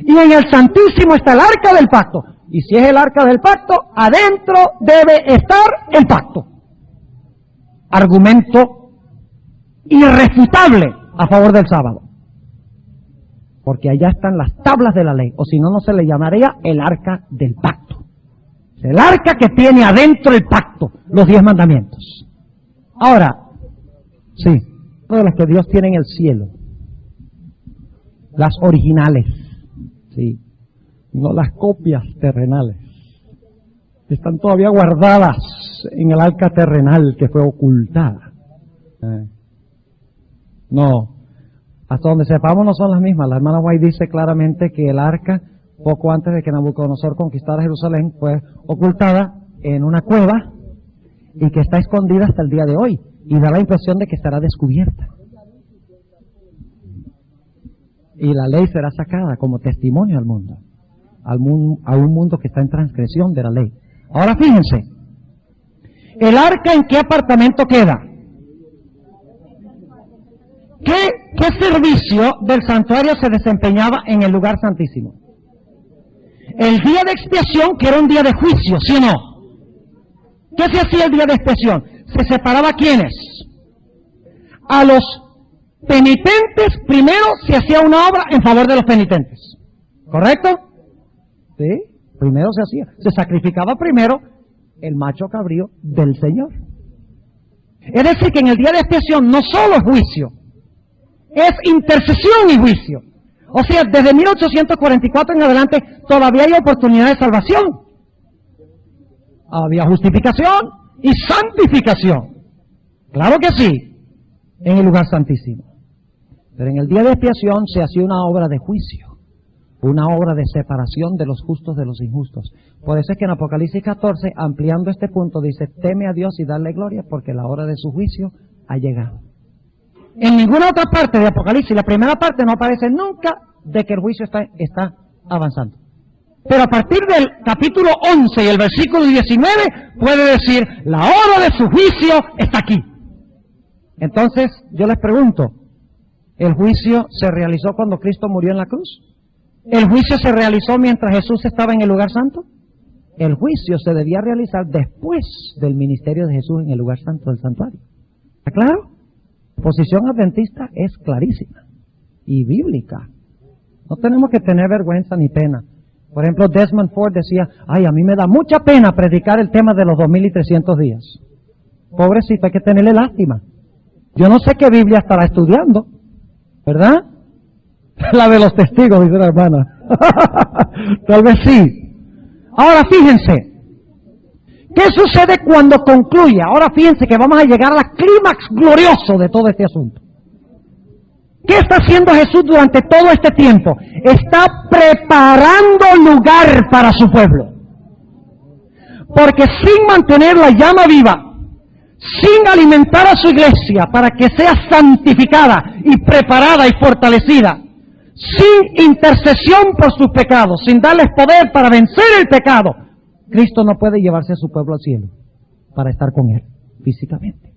Y en el santísimo está el arca del pacto. Y si es el arca del pacto, adentro debe estar el pacto. Argumento irrefutable a favor del sábado. Porque allá están las tablas de la ley. O si no, no se le llamaría el arca del pacto. Es el arca que tiene adentro el pacto, los 10 mandamientos. Ahora, sí, todas las que Dios tiene en el cielo. Las originales, sí, no las copias terrenales. Están todavía guardadas en el arca terrenal que fue ocultada. No, hasta donde sepamos no son las mismas. La hermana White dice claramente que el arca, poco antes de que Nabucodonosor conquistara Jerusalén, fue ocultada en una cueva y que está escondida hasta el día de hoy. Y da la impresión de que estará descubierta. Y la ley será sacada como testimonio al mundo, a un mundo que está en transgresión de la ley. Ahora fíjense, ¿el arca en qué apartamento queda? ¿Qué servicio del santuario se desempeñaba en el lugar santísimo? El día de expiación, que era un día de juicio, ¿sí o no? ¿Qué se hacía el día de expiación? ¿Se separaba a quiénes? A los penitentes. Primero se hacía una obra en favor de los penitentes. ¿Correcto? Sí, primero se hacía. Se sacrificaba primero el macho cabrío del Señor. Es decir, que en el día de expiación no solo es juicio, es intercesión y juicio. O sea, desde 1844 en adelante todavía hay oportunidad de salvación. Había justificación y santificación. Claro que sí, en el lugar santísimo. Pero en el día de expiación se hacía una obra de juicio, una obra de separación de los justos de los injustos. Por eso es que en Apocalipsis 14, ampliando este punto, dice, teme a Dios y dale gloria porque la hora de su juicio ha llegado. En ninguna otra parte de Apocalipsis, la primera parte no aparece nunca de que el juicio está avanzando. Pero a partir del capítulo 11 y el versículo 19 puede decir, la hora de su juicio está aquí. Entonces, yo les pregunto, ¿el juicio se realizó cuando Cristo murió en la cruz? ¿El juicio se realizó mientras Jesús estaba en el lugar santo? El juicio se debía realizar después del ministerio de Jesús en el lugar santo del santuario. ¿Está claro? La posición adventista es clarísima y bíblica. No tenemos que tener vergüenza ni pena. Por ejemplo, Desmond Ford decía, ay, a mí me da mucha pena predicar el tema de los 2300 días. Pobrecito, hay que tenerle lástima. Yo no sé qué Biblia estará estudiando, ¿verdad? La de los testigos, dice la hermana. Tal vez sí. Ahora fíjense, ¿qué sucede cuando concluye? Ahora fíjense que vamos a llegar al clímax glorioso de todo este asunto. ¿Qué está haciendo Jesús durante todo este tiempo? Está preparando lugar para su pueblo. Porque sin mantener la llama viva, sin alimentar a su iglesia para que sea santificada y preparada y fortalecida, sin intercesión por sus pecados, sin darles poder para vencer el pecado, Cristo no puede llevarse a su pueblo al cielo para estar con él físicamente.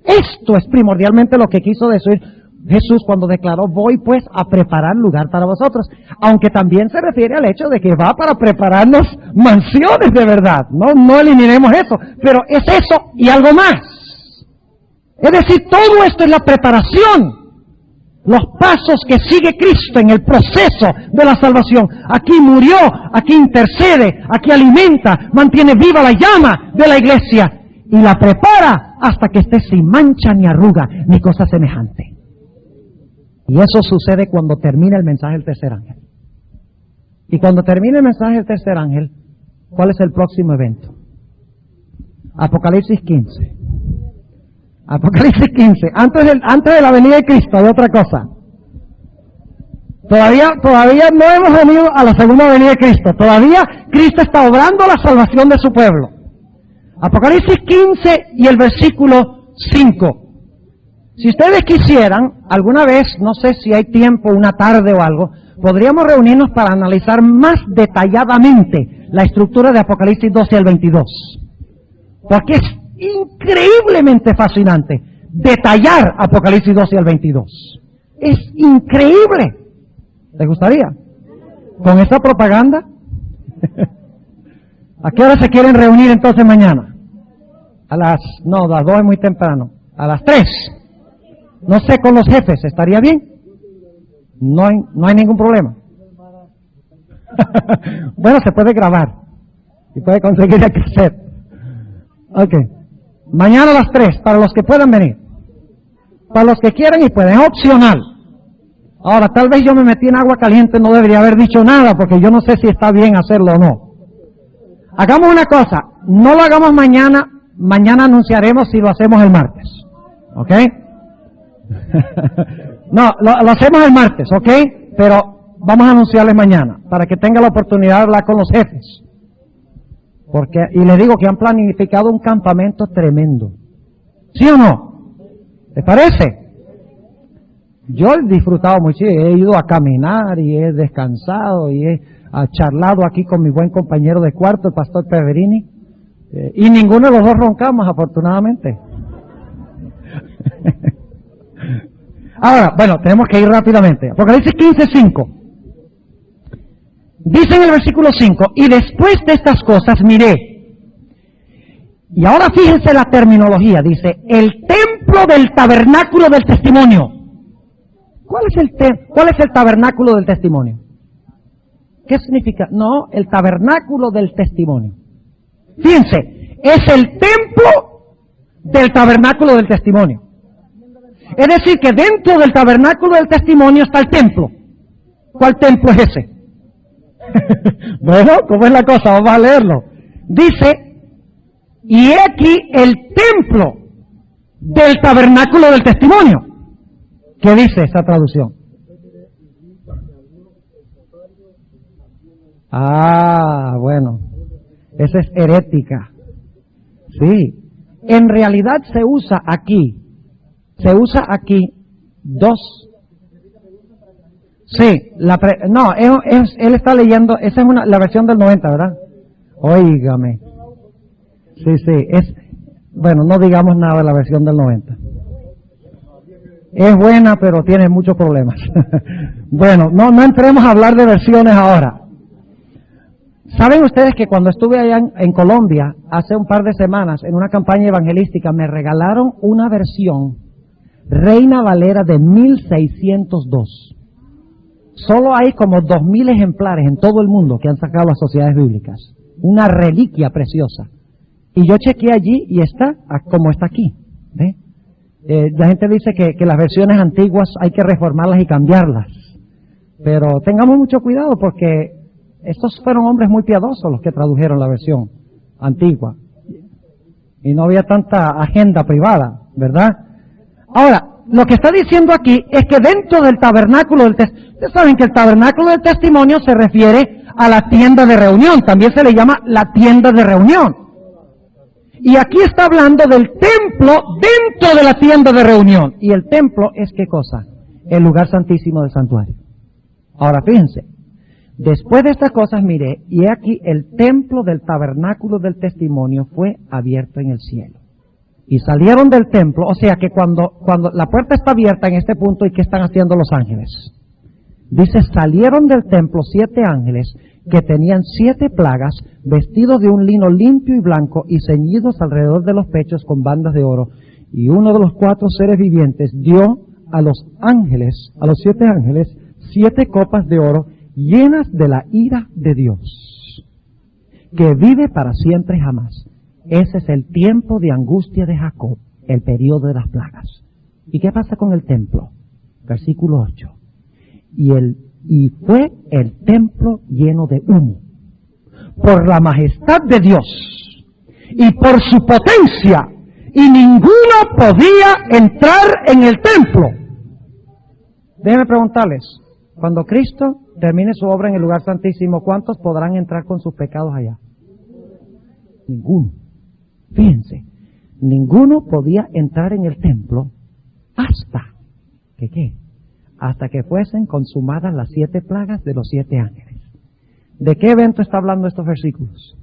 Esto es primordialmente lo que quiso decir Jesús cuando declaró: voy pues a preparar lugar para vosotros, aunque también se refiere al hecho de que va para prepararnos mansiones de verdad. No eliminemos eso, pero es eso y algo más. Es decir, todo esto es la preparación, los pasos que sigue Cristo en el proceso de la salvación. Aquí murió, aquí intercede, aquí alimenta, mantiene viva la llama de la iglesia y la prepara hasta que esté sin mancha ni arruga ni cosa semejante. Y eso sucede cuando termina el mensaje del tercer ángel. Y cuando termine el mensaje del tercer ángel, ¿cuál es el próximo evento? Apocalipsis 15. Apocalipsis 15. Antes de la venida de Cristo hay otra cosa. Todavía no hemos venido a la segunda venida de Cristo. Todavía Cristo está obrando la salvación de su pueblo. Apocalipsis 15 y el versículo 5. Si ustedes quisieran, alguna vez, no sé si hay tiempo, una tarde o algo, podríamos reunirnos para analizar más detalladamente la estructura de Apocalipsis 12 al 22. Porque es increíblemente fascinante detallar Apocalipsis 12 al 22. Es increíble. ¿Les gustaría? ¿Con esa propaganda? ¿A qué hora se quieren reunir entonces mañana? Las 2 es muy temprano. A las 3. No sé, con los jefes, ¿estaría bien? No hay ningún problema. Bueno, se puede grabar y puede conseguir el cassette. Ok. Mañana a las 3, para los que puedan venir. Para los que quieran y pueden, es opcional. Ahora, tal vez yo me metí en agua caliente, no debería haber dicho nada, porque yo no sé si está bien hacerlo o no. Hagamos una cosa, no lo hagamos mañana, mañana anunciaremos si lo hacemos el martes. ¿Ok? No, lo hacemos el martes, ¿ok? Pero vamos a anunciarles mañana, para que tenga la oportunidad de hablar con los jefes. Y les digo que han planificado un campamento tremendo. ¿Sí o no? ¿Les parece? Yo he disfrutado mucho, he ido a caminar y he descansado y he charlado aquí con mi buen compañero de cuarto, el pastor Peverini, y ninguno de los dos roncamos, afortunadamente. Ahora, bueno, tenemos que ir rápidamente. Apocalipsis 15:5. Dice en el versículo 5, y después de estas cosas miré. Y ahora fíjense la terminología, dice, el templo del tabernáculo del testimonio. ¿Cuál es el tabernáculo del testimonio? ¿Qué significa? No, el tabernáculo del testimonio. Fíjense, es el templo del tabernáculo del testimonio. Es decir, que dentro del tabernáculo del testimonio está el templo. ¿Cuál templo es ese? Bueno, ¿cómo es la cosa? Vamos a leerlo. Dice, y he aquí el templo del tabernáculo del testimonio. ¿Qué dice esa traducción? Bueno, esa es herética. Sí, en realidad se usa aquí dos. Sí, él está leyendo, esa es la versión del 90, ¿verdad? Óigame. Sí, bueno, no digamos nada de la versión del 90. Es buena, pero tiene muchos problemas. Bueno, no entremos a hablar de versiones ahora. ¿Saben ustedes que cuando estuve allá en Colombia, hace un par de semanas, en una campaña evangelística, me regalaron una versión Reina Valera de 1602? Solo hay como 2000 ejemplares en todo el mundo que han sacado las sociedades bíblicas. Una reliquia preciosa. Y yo chequeé allí y está como está aquí. ¿Ve? La gente dice que las versiones antiguas hay que reformarlas y cambiarlas. Pero tengamos mucho cuidado porque estos fueron hombres muy piadosos los que tradujeron la versión antigua. Y no había tanta agenda privada, ¿verdad? Ahora, lo que está diciendo aquí es que dentro del tabernáculo del testimonio, ustedes saben que el tabernáculo del testimonio se refiere a la tienda de reunión, también se le llama la tienda de reunión. Y aquí está hablando del templo dentro de la tienda de reunión. Y el templo es ¿qué cosa? El lugar santísimo del santuario. Ahora fíjense, después de estas cosas miré, y he aquí el templo del tabernáculo del testimonio fue abierto en el cielo. Y salieron del templo, o sea que cuando la puerta está abierta en este punto, ¿y qué están haciendo los ángeles? Dice, salieron del templo 7 ángeles que tenían 7 plagas, vestidos de un lino limpio y blanco y ceñidos alrededor de los pechos con bandas de oro. Y uno de los 4 seres vivientes dio a los ángeles, a los 7 ángeles, 7 copas de oro llenas de la ira de Dios, que vive para siempre y jamás. Ese es el tiempo de angustia de Jacob, el periodo de las plagas. ¿Y qué pasa con el templo? Versículo 8. Y fue el templo lleno de humo, por la majestad de Dios y por su potencia, y ninguno podía entrar en el templo. Déjenme preguntarles, cuando Cristo termine su obra en el lugar santísimo, ¿cuántos podrán entrar con sus pecados allá? Ninguno. Fíjense, ninguno podía entrar en el templo hasta que ¿qué? Hasta que fuesen consumadas las 7 plagas de los 7 ángeles. ¿De qué evento está hablando estos versículos?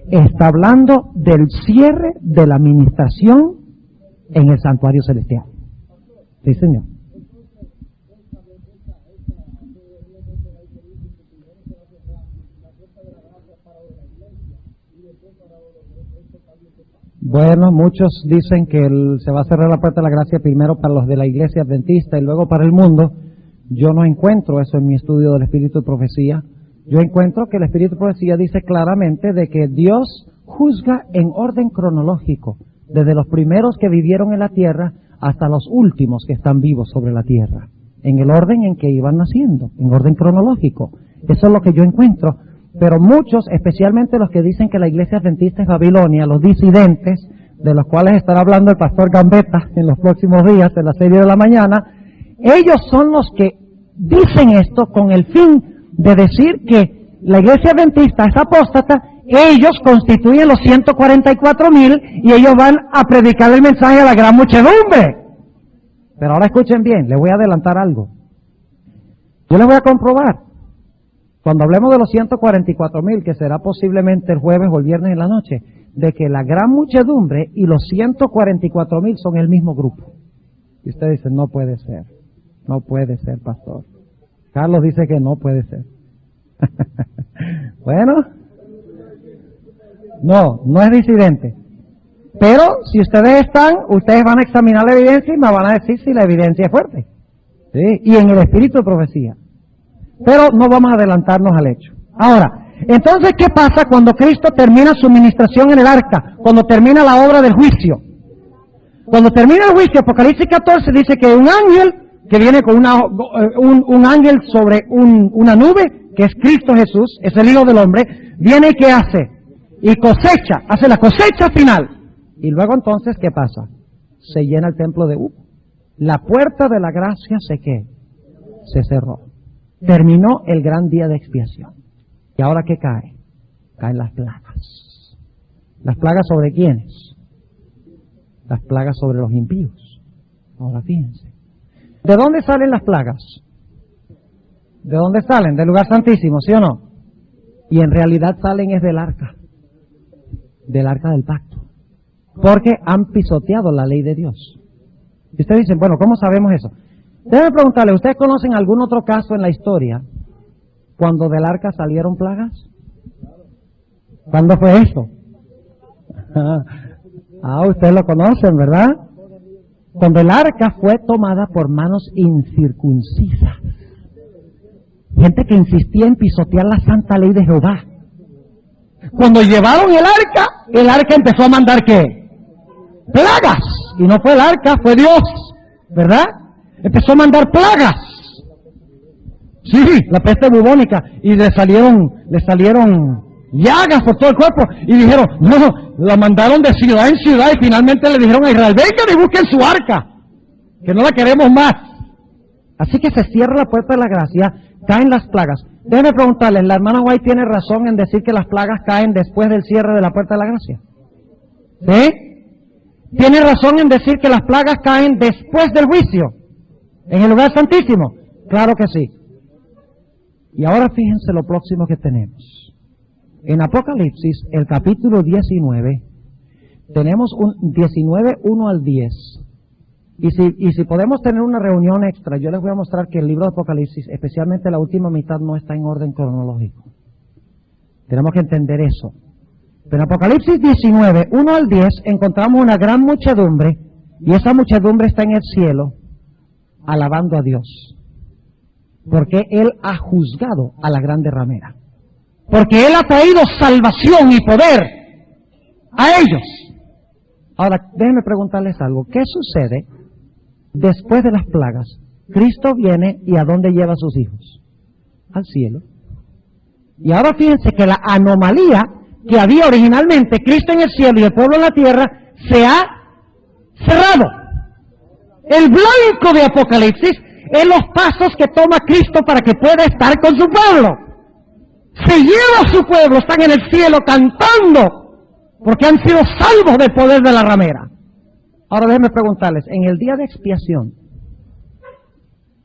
Está hablando del cierre de la administración en el santuario celestial. Sí, señor. Bueno, muchos dicen que se va a cerrar la puerta de la gracia primero para los de la iglesia adventista y luego para el mundo. Yo no encuentro eso en mi estudio del Espíritu de Profecía. Yo encuentro que el Espíritu de Profecía dice claramente de que Dios juzga en orden cronológico, desde los primeros que vivieron en la tierra hasta los últimos que están vivos sobre la tierra, en el orden en que iban naciendo, en orden cronológico. Eso es lo que yo encuentro. Pero muchos, especialmente los que dicen que la iglesia adventista es Babilonia, los disidentes, de los cuales estará hablando el pastor Gambetta en los próximos días en la serie de la mañana, ellos son los que dicen esto con el fin de decir que la iglesia adventista es apóstata, ellos constituyen los 144,000 y ellos van a predicar el mensaje a la gran muchedumbre. Pero ahora escuchen bien, les voy a adelantar algo. Yo les voy a comprobar. Cuando hablemos de los 144,000, que será posiblemente el jueves o el viernes en la noche, de que la gran muchedumbre y los 144,000 son el mismo grupo. Y usted dice, no puede ser, pastor. Carlos dice que no puede ser. Bueno, no es disidente. Pero si ustedes van a examinar la evidencia y me van a decir si la evidencia es fuerte. ¿Sí? Y en el espíritu de profecía. Pero no vamos a adelantarnos al hecho. Ahora, entonces, ¿qué pasa cuando Cristo termina su ministración en el arca? Cuando termina la obra del juicio. Cuando termina el juicio, Apocalipsis 14 dice que un ángel que viene con un ángel sobre una nube, que es Cristo Jesús, es el Hijo del Hombre, viene y ¿qué hace? Y hace la cosecha final. Y luego entonces, ¿qué pasa? Se llena el templo de humo. La puerta de la gracia se cerró. Terminó el gran día de expiación. ¿Y ahora qué cae? Caen las plagas. ¿Las plagas sobre quiénes? Las plagas sobre los impíos. Ahora fíjense. ¿De dónde salen las plagas? ¿De dónde salen? Del lugar santísimo, ¿sí o no? Y en realidad salen es del arca del pacto. Porque han pisoteado la ley de Dios. Y ustedes dicen, bueno, ¿cómo sabemos eso? Déjenme preguntarle, ¿ustedes conocen algún otro caso en la historia cuando del arca salieron plagas? ¿Cuándo fue eso? Ustedes lo conocen, ¿verdad? Cuando el arca fue tomada por manos incircuncisas. Gente que insistía en pisotear la santa ley de Jehová. Cuando llevaron el arca empezó a mandar ¿qué? Plagas. Y no fue el arca, fue Dios, ¿verdad? Empezó a mandar plagas. Sí, la peste bubónica. Y le salieron llagas por todo el cuerpo. Y dijeron, no, la mandaron de ciudad en ciudad. Y finalmente le dijeron a Israel, vengan y busquen su arca, que no la queremos más. Así que se cierra la puerta de la gracia, caen las plagas. Déjenme preguntarles, ¿la hermana White tiene razón en decir que las plagas caen después del cierre de la puerta de la gracia? ¿Sí? ¿Tiene razón en decir que las plagas caen después del juicio? ¿En el lugar santísimo? Claro que sí. Y ahora fíjense lo próximo que tenemos. En Apocalipsis, el capítulo 19, tenemos un 19, 1 al 10. Y si podemos tener una reunión extra, yo les voy a mostrar que el libro de Apocalipsis, especialmente la última mitad, no está en orden cronológico. Tenemos que entender eso. Pero en Apocalipsis 19, 1 al 10, encontramos una gran muchedumbre, y esa muchedumbre está en el cielo, alabando a Dios. Porque Él ha juzgado a la grande ramera. Porque Él ha traído salvación y poder a ellos. Ahora, déjenme preguntarles algo. ¿Qué sucede después de las plagas? Cristo viene y ¿a dónde lleva a sus hijos? Al cielo. Y ahora fíjense que la anomalía que había originalmente, Cristo en el cielo y el pueblo en la tierra, se ha cerrado. El blanco de Apocalipsis es los pasos que toma Cristo para que pueda estar con su pueblo. Se lleva a su pueblo, están en el cielo cantando, porque han sido salvos del poder de la ramera. Ahora déjenme preguntarles, en el día de expiación,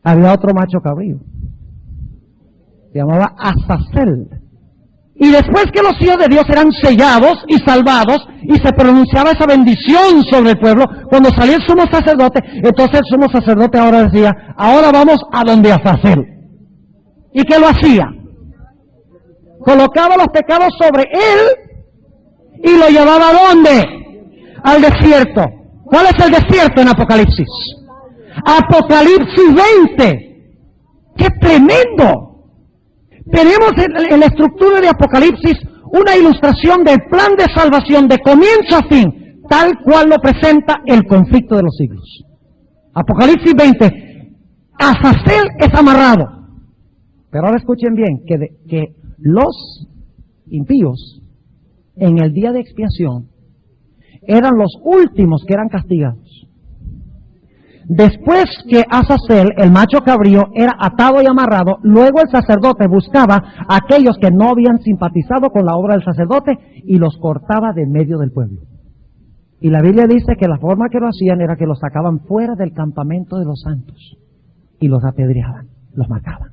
había otro macho cabrío. Se llamaba Azazel. Y después que los hijos de Dios eran sellados y salvados, y se pronunciaba esa bendición sobre el pueblo, cuando salía el sumo sacerdote, entonces el sumo sacerdote ahora decía, ahora vamos a donde Azazel. ¿Y qué lo hacía? Colocaba los pecados sobre él y lo llevaba ¿a dónde? Al desierto. ¿Cuál es el desierto en Apocalipsis? Apocalipsis 20. ¡Qué tremendo! Tenemos en la estructura de Apocalipsis una ilustración del plan de salvación de comienzo a fin, tal cual lo presenta el conflicto de los siglos. Apocalipsis 20. Azazel es amarrado. Pero ahora escuchen bien, que los impíos en el día de expiación eran los últimos que eran castigados. Después que Azazel, el macho cabrío, era atado y amarrado, luego el sacerdote buscaba a aquellos que no habían simpatizado con la obra del sacerdote y los cortaba de medio del pueblo. Y la Biblia dice que la forma que lo hacían era que los sacaban fuera del campamento de los santos y los apedreaban, los mataban.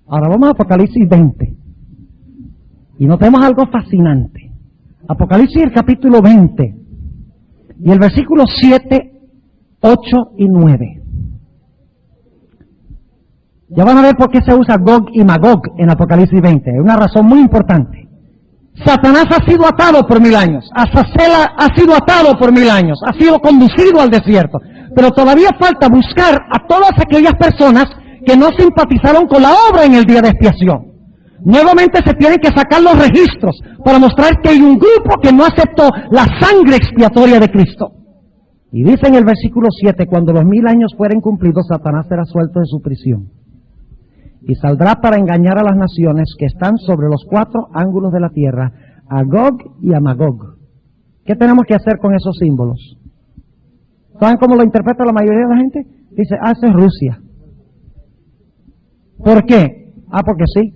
Ahora vamos a Apocalipsis 20 y notemos algo fascinante. Apocalipsis el capítulo 20 y el versículo 7, 8 y 9. Ya van a ver por qué se usa Gog y Magog en Apocalipsis 20. Es una razón muy importante. Satanás ha sido atado por 1000 años. Azazel ha sido atado por 1000 años. Ha sido conducido al desierto. Pero todavía falta buscar a todas aquellas personas que no simpatizaron con la obra en el día de expiación. Nuevamente se tienen que sacar los registros para mostrar que hay un grupo que no aceptó la sangre expiatoria de Cristo. Y dice en el versículo 7, cuando los 1000 años fueren cumplidos, Satanás será suelto de su prisión. Y saldrá para engañar a las naciones que están sobre los 4 ángulos de la tierra, a Gog y a Magog. ¿Qué tenemos que hacer con esos símbolos? ¿Saben cómo lo interpreta la mayoría de la gente? Dice, eso es Rusia. ¿Por qué? Porque sí.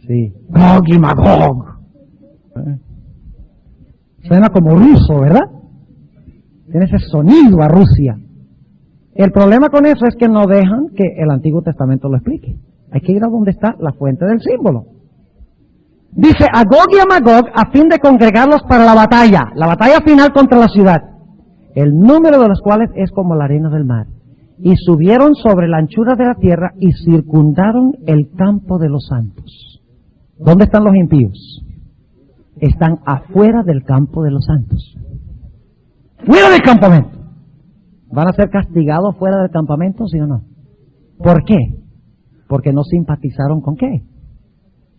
Sí. Gog y Magog. Suena como ruso, ¿verdad? Tiene ese sonido a Rusia. El problema con eso es que no dejan que el Antiguo Testamento lo explique. Hay que ir a donde está la fuente del símbolo. Dice a Gog y a Magog a fin de congregarlos para la batalla final contra la ciudad, el número de los cuales es como la arena del mar. Y subieron sobre la anchura de la tierra y circundaron el campo de los santos. ¿Dónde están los impíos? Están afuera del campo de los santos. Fuera del campamento. ¿Van a ser castigados fuera del campamento, sí o no? ¿Por qué? Porque no simpatizaron ¿con qué?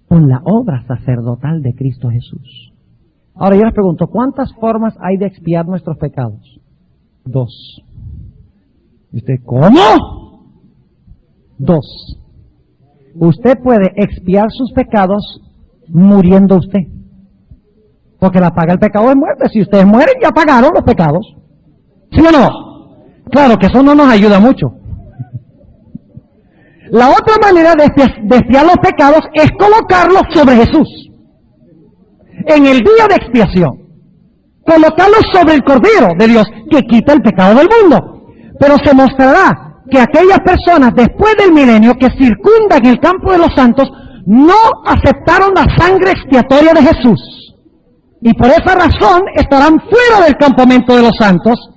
Con la obra sacerdotal de Cristo Jesús. Ahora yo les pregunto, ¿cuántas formas hay de expiar nuestros pecados? 2. ¿Y usted cómo? 2. Usted puede expiar sus pecados muriendo usted. Porque la paga del pecado es muerte. Si ustedes mueren, ya pagaron los pecados. ¿Sí o no? Claro que eso no nos ayuda mucho. La otra manera de expiar los pecados es colocarlos sobre Jesús. En el día de expiación, colocarlos sobre el Cordero de Dios que quita el pecado del mundo. Pero se mostrará que aquellas personas después del milenio que circundan el campo de los santos no aceptaron la sangre expiatoria de Jesús. Y por esa razón estarán fuera del campamento de los santos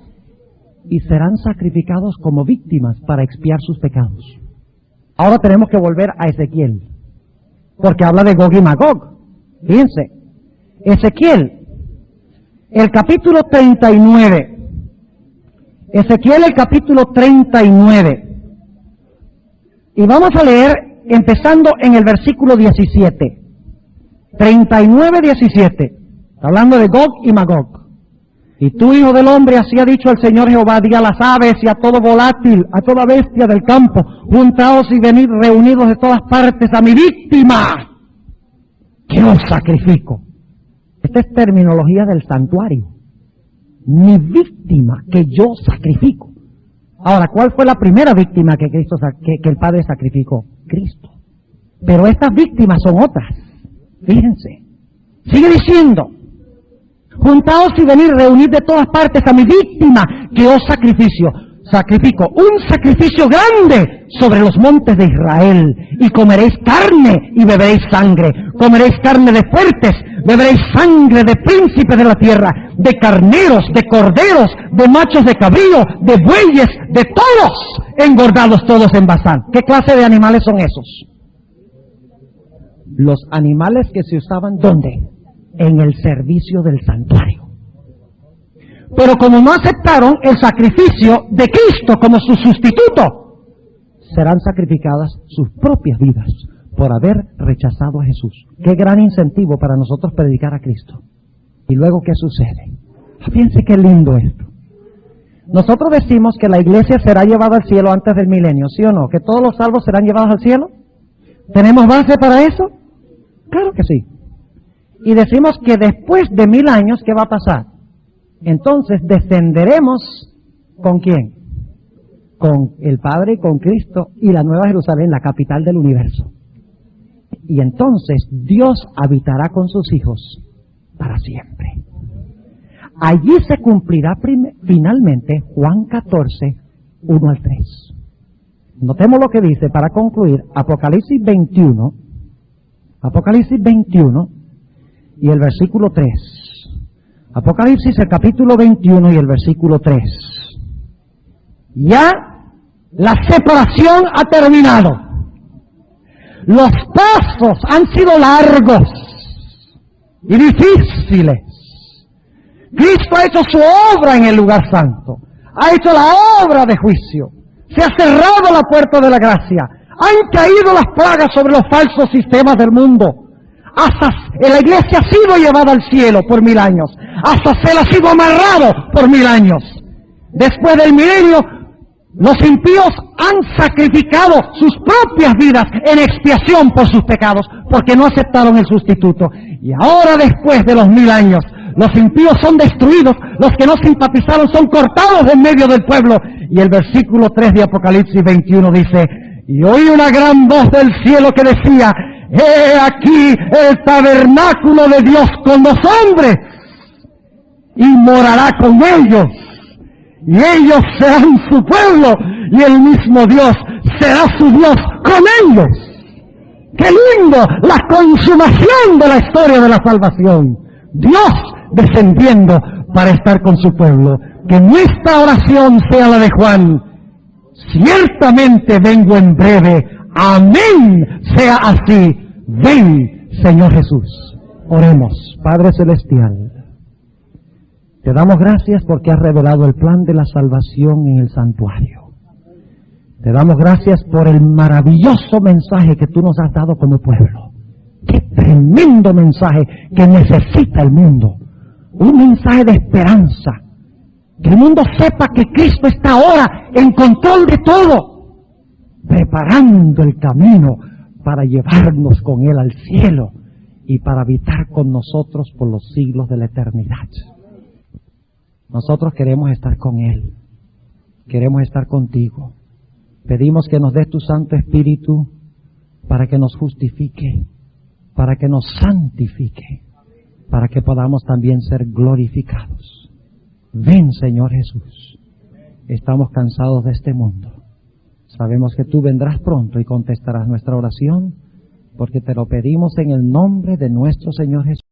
y serán sacrificados como víctimas para expiar sus pecados. Ahora tenemos que volver a Ezequiel, porque habla de Gog y Magog. Fíjense, Ezequiel, el capítulo 39. Ezequiel, el capítulo 39. Y vamos a leer empezando en el versículo 17. 39, 17. Hablando de Gog y Magog. Y tú, hijo del hombre, así ha dicho el Señor Jehová, di a las aves y a todo volátil, a toda bestia del campo, juntaos y venid reunidos de todas partes a mi víctima, que os sacrifico. Esta es terminología del santuario. Mi víctima que yo sacrifico. Ahora, ¿cuál fue la primera víctima que el Padre sacrificó? Cristo. Pero estas víctimas son otras. Fíjense. Sigue diciendo, juntaos y venid, reunid de todas partes a mi víctima que os sacrifico, un sacrificio grande sobre los montes de Israel, y comeréis carne y beberéis sangre, comeréis carne de fuertes, beberéis sangre de príncipes de la tierra, de carneros, de corderos, de machos de cabrío, de bueyes, de todos, engordados todos en Basán. ¿Qué clase de animales son esos? Los animales que se usaban, ¿dónde? En el servicio del santuario. Pero como no aceptaron el sacrificio de Cristo como su sustituto, serán sacrificadas sus propias vidas por haber rechazado a Jesús. Qué gran incentivo para nosotros predicar a Cristo. Y luego, ¿qué sucede? Fíjense qué lindo esto. Nosotros decimos que la iglesia será llevada al cielo antes del milenio, ¿sí o no? Que todos los salvos serán llevados al cielo. ¿Tenemos base para eso? Claro que sí. Y decimos que después de 1000 años, ¿qué va a pasar? Entonces descenderemos ¿con quién? Con el Padre, con Cristo y la Nueva Jerusalén, la capital del universo. Y entonces Dios habitará con sus hijos para siempre. Allí se cumplirá finalmente Juan 14, 1 al 3. Notemos lo que dice para concluir Apocalipsis 21 y el versículo 3. Apocalipsis, el capítulo 21 y el versículo 3. Ya la separación ha terminado. Los pasos han sido largos y difíciles. Cristo ha hecho su obra en el lugar santo. Ha hecho la obra de juicio. Se ha cerrado la puerta de la gracia. Han caído las plagas sobre los falsos sistemas del mundo. Hasta la iglesia ha sido llevada al cielo por 1000 años. Hasta se ha sido amarrado por 1000 años. Después del milenio, los impíos han sacrificado sus propias vidas en expiación por sus pecados, porque no aceptaron el sustituto. Y ahora, después de los 1000 años, los impíos son destruidos, los que no simpatizaron son cortados de en medio del pueblo. Y el versículo 3 de Apocalipsis 21 dice, y oí una gran voz del cielo que decía, he aquí el tabernáculo de Dios con los hombres, y morará con ellos, y ellos serán su pueblo, y el mismo Dios será su Dios con ellos. ¡Qué lindo! La consumación de la historia de la salvación. Dios descendiendo para estar con su pueblo. Que nuestra oración sea la de Juan. Ciertamente vengo en breve. Amén. Sea así. Ven, Señor Jesús. Oremos. Padre Celestial, te damos gracias porque has revelado el plan de la salvación en el santuario. Te damos gracias por el maravilloso mensaje que tú nos has dado como pueblo. ¡Qué tremendo mensaje que necesita el mundo! Un mensaje de esperanza. Que el mundo sepa que Cristo está ahora en control de todo, preparando el camino para llevarnos con Él al cielo y para habitar con nosotros por los siglos de la eternidad. Nosotros queremos estar con Él. Queremos estar contigo. Pedimos que nos des tu Santo Espíritu para que nos justifique, para que nos santifique, para que podamos también ser glorificados. Ven, Señor Jesús. Estamos cansados de este mundo. Sabemos que tú vendrás pronto y contestarás nuestra oración, porque te lo pedimos en el nombre de nuestro Señor Jesús.